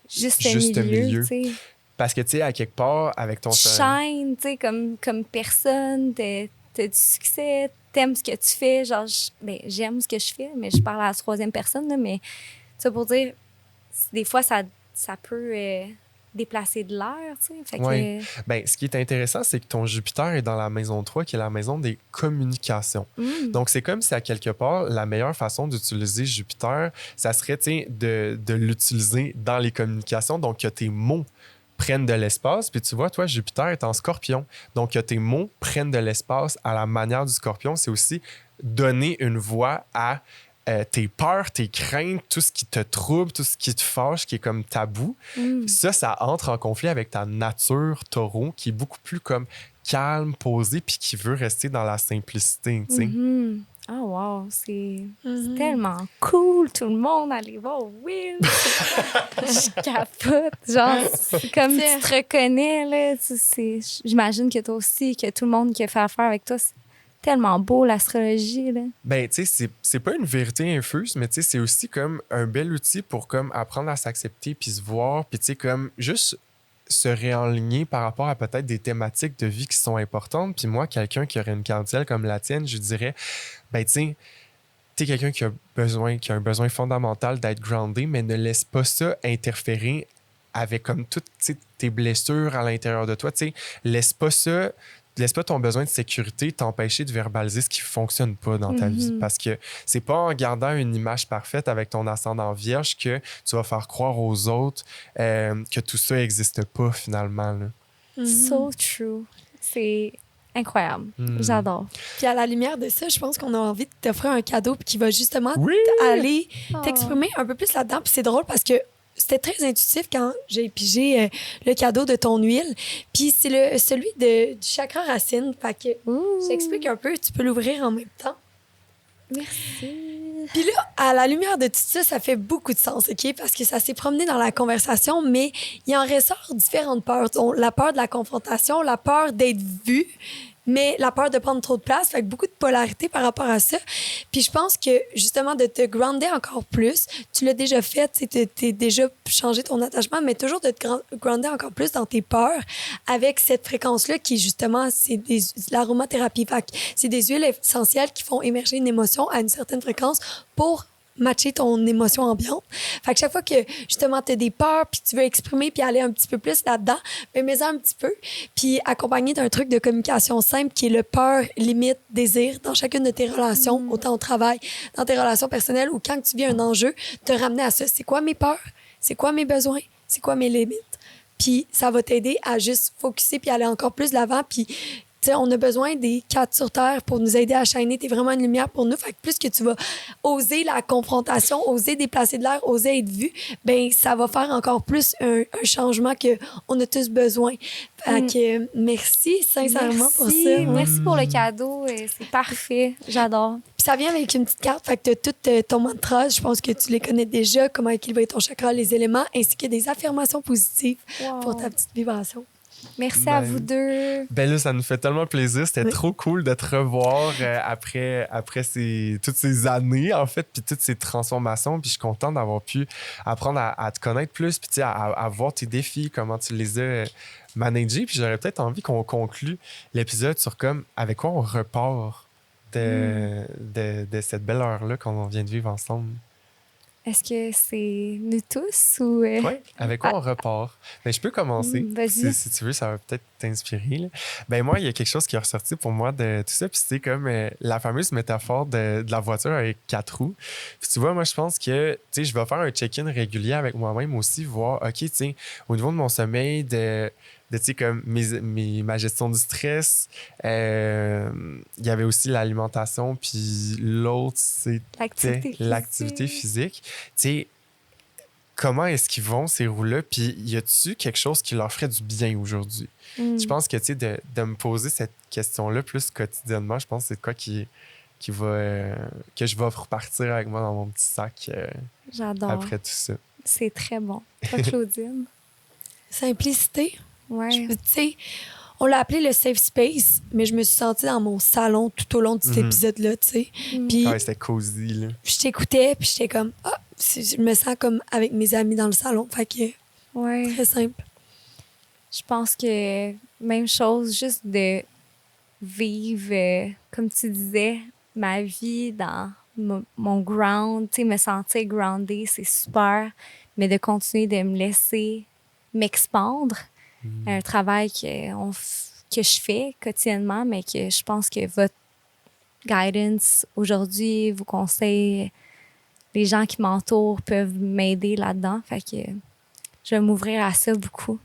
D: juste
A: Juste milieu.
D: tu sais.
A: Parce que, tu sais, à quelque part, avec ton...
D: Tu shines, tu sais, comme personne, t'as du succès, t'aimes ce que tu fais. Genre, j'aime ce que je fais, mais je parle à la troisième personne, là, mais ça pour dire, des fois, ça peut déplacer de l'air, tu sais. Fait que,
A: Ouais. Ben, ce qui est intéressant, c'est que ton Jupiter est dans la maison 3, qui est la maison des communications. Donc, c'est comme si, à quelque part, la meilleure façon d'utiliser Jupiter, ça serait, tu sais, de l'utiliser dans les communications. Donc, que tes mots prennent de l'espace. Puis tu vois, toi, Jupiter est en Scorpion. Donc, que tes mots prennent de l'espace à la manière du Scorpion. C'est aussi donner une voix à tes peurs, tes craintes, tout ce qui te trouble, tout ce qui te fâche, qui est comme tabou. Ça entre en conflit avec ta nature taureau, qui est beaucoup plus comme calme, posée, puis qui veut rester dans la simplicité, tu sais.
D: Oh wow, c'est tellement cool. Tout le monde, allez voir Will. Je capote. Genre, c'est comme tu te reconnais, là. J'imagine que toi aussi, que tout le monde qui a fait affaire avec toi, c'est tellement beau, l'astrologie, là.
A: Ben, tu sais, c'est pas une vérité infuse, mais tu sais, c'est aussi comme un bel outil pour comme apprendre à s'accepter puis se voir, puis tu sais, comme juste se réaligner par rapport à peut-être des thématiques de vie qui sont importantes. Puis moi, quelqu'un qui aurait une cardielle comme la tienne, je dirais, ben, tu sais, t'es quelqu'un qui a un besoin fondamental d'être groundé, mais ne laisse pas ça interférer avec comme toutes tes blessures à l'intérieur de toi. Tu sais, laisse pas ton besoin de sécurité t'empêcher de verbaliser ce qui fonctionne pas dans ta vie. Parce que c'est pas en gardant une image parfaite avec ton ascendant vierge que tu vas faire croire aux autres que tout ça n'existe pas finalement, là.
D: So true. C'est incroyable. J'adore.
B: Puis à la lumière de ça, je pense qu'on a envie de t'offrir un cadeau qui va justement
A: Oui!
B: aller t'exprimer un peu plus là-dedans. Puis c'est drôle parce que c'était très intuitif quand j'ai pigé le cadeau de ton huile. Puis c'est celui du chakra racine. Fait que j'explique un peu. Tu peux l'ouvrir en même temps.
D: Merci.
B: Puis là, à la lumière de tout ça, ça fait beaucoup de sens, OK? Parce que ça s'est promené dans la conversation, mais il en ressort différentes peurs. Donc, la peur de la confrontation, la peur d'être vu, mais la peur de prendre trop de place. Fait que beaucoup de polarité par rapport à ça. Puis je pense que, justement, de te grounder encore plus, tu l'as déjà fait, tu t'es déjà changé ton attachement, mais toujours de te grounder encore plus dans tes peurs avec cette fréquence-là qui, justement, c'est l'aromathérapie. Fait que c'est des huiles essentielles qui font émerger une émotion à une certaine fréquence pour matcher ton émotion ambiante. Fait que chaque fois que, justement, tu as des peurs, puis tu veux exprimer, puis aller un petit peu plus là-dedans, ben mets-en un petit peu. Puis accompagné d'un truc de communication simple qui est le peur, limite, désir dans chacune de tes relations, autant au travail, dans tes relations personnelles ou quand tu vis un enjeu, te ramener à ça. C'est quoi mes peurs? C'est quoi mes besoins? C'est quoi mes limites? Puis ça va t'aider à juste focusser puis aller encore plus de l'avant. Puis t'sais, on a besoin des 4 sur Terre pour nous aider à shiner. T'es vraiment une lumière pour nous. Fait que plus que tu vas oser la confrontation, oser déplacer de l'air, oser être vu, ben ça va faire encore plus un changement qu'on a tous besoin. Fait que merci sincèrement pour ça.
D: Merci pour le cadeau. C'est parfait. J'adore.
B: Puis ça vient avec une petite carte. Fait que t'as tout ton mantra. Je pense que tu les connais déjà, comment équilibrer ton chakra, les éléments, ainsi que des affirmations positives pour ta petite vibration.
D: Merci à vous deux.
A: Ben là, ça nous fait tellement plaisir. C'était trop cool de te revoir après toutes ces années, en fait, puis toutes ces transformations. Puis je suis content d'avoir pu apprendre à te connaître plus, puis à voir tes défis, comment tu les as managés. Puis j'aurais peut-être envie qu'on conclue l'épisode sur comme avec quoi on repart de cette belle heure-là qu'on vient de vivre ensemble.
D: Est-ce que c'est nous tous ou...
A: Oui, avec quoi on repart? Ben, je peux commencer.
D: Vas-y.
A: Si tu veux, ça va peut-être t'inspirer, là. Ben, moi, il y a quelque chose qui est ressorti pour moi de tout ça. Puis c'est comme la fameuse métaphore de la voiture avec 4 roues. Puis tu vois, moi, je pense que, tu sais, je vais faire un check-in régulier avec moi-même aussi, voir, OK, tu sais, au niveau de mon sommeil, tu sais, comme ma gestion du stress, il y avait aussi l'alimentation, puis l'autre, c'était l'activité physique. Tu sais, comment est-ce qu'ils vont, ces roues-là? Puis y a-tu quelque chose qui leur ferait du bien aujourd'hui? Je pense que, tu sais, de me poser cette question-là plus quotidiennement, je pense que c'est quoi qui va... que je vais repartir avec moi dans mon petit sac
D: J'adore.
A: après tout ça.
D: C'est très bon. Toi, Claudine?
B: Simplicité.
D: Ouais.
B: Tu sais, on l'a appelé le safe space, mais je me suis sentie dans mon salon tout au long de cet épisode-là, tu sais. Puis
A: Ouais, c'était cosy, là.
B: je t'écoutais, puis j'étais comme, je me sens comme avec mes amis dans le salon. Fait que,
D: Ouais.
B: très simple.
D: Je pense que même chose, juste de vivre, comme tu disais, ma vie dans mon ground, tu sais, me sentir grounded, c'est super, mais de continuer de me laisser m'expandre. Un travail que je fais quotidiennement, mais que je pense que votre guidance aujourd'hui, vos conseils, les gens qui m'entourent peuvent m'aider là-dedans. Fait que je vais m'ouvrir à ça beaucoup.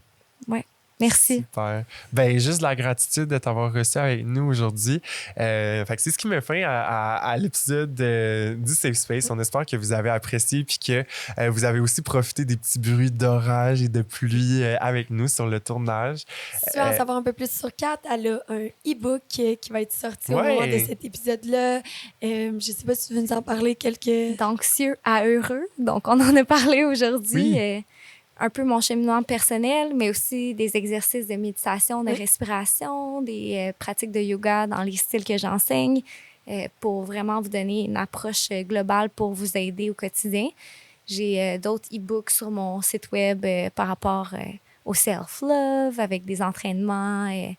D: Ouais. Merci.
A: Super. Ben, juste de la gratitude de t'avoir reçu avec nous aujourd'hui. Fait que c'est ce qui met fin à l'épisode du Safe Space. On espère que vous avez apprécié puis que vous avez aussi profité des petits bruits d'orage et de pluie avec nous sur le tournage.
B: Si tu veux en savoir un peu plus sur Kat, elle a un e-book qui va être sorti au moment de cet épisode-là. Je sais pas si tu veux nous en parler quelques...
D: D'anxieux à heureux. Donc, on en a parlé aujourd'hui.
A: Oui.
D: Un peu mon cheminement personnel, mais aussi des exercices de méditation, de respiration, des pratiques de yoga dans les styles que j'enseigne pour vraiment vous donner une approche globale pour vous aider au quotidien. J'ai d'autres e-books sur mon site web par rapport au self-love, avec des entraînements.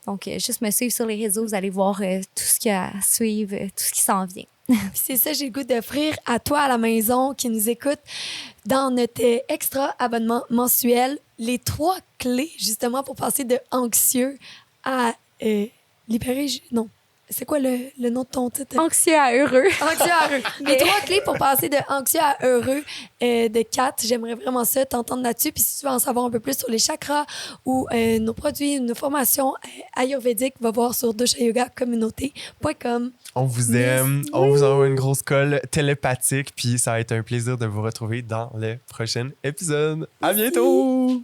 D: Donc, juste me suivre sur les réseaux, vous allez voir tout ce qu'il y a à suivre, tout ce qui s'en vient.
B: Puis c'est ça, j'ai le goût d'offrir à toi à la maison qui nous écoute dans notre extra abonnement mensuel les 3 clés justement pour passer de anxieux à libéré. Non. C'est quoi le nom de ton titre?
D: Anxieux à heureux.
B: Anxieux à heureux. Les 3 clés pour passer de anxieux à heureux de Kat. J'aimerais vraiment ça, t'entendre là-dessus. Puis si tu veux en savoir un peu plus sur les chakras ou nos produits, nos formations ayurvédiques, va voir sur doshayogacommunauté.com.
A: On vous aime. On vous envoie une grosse colle télépathique. Puis ça va être un plaisir de vous retrouver dans le prochain épisode. À bientôt!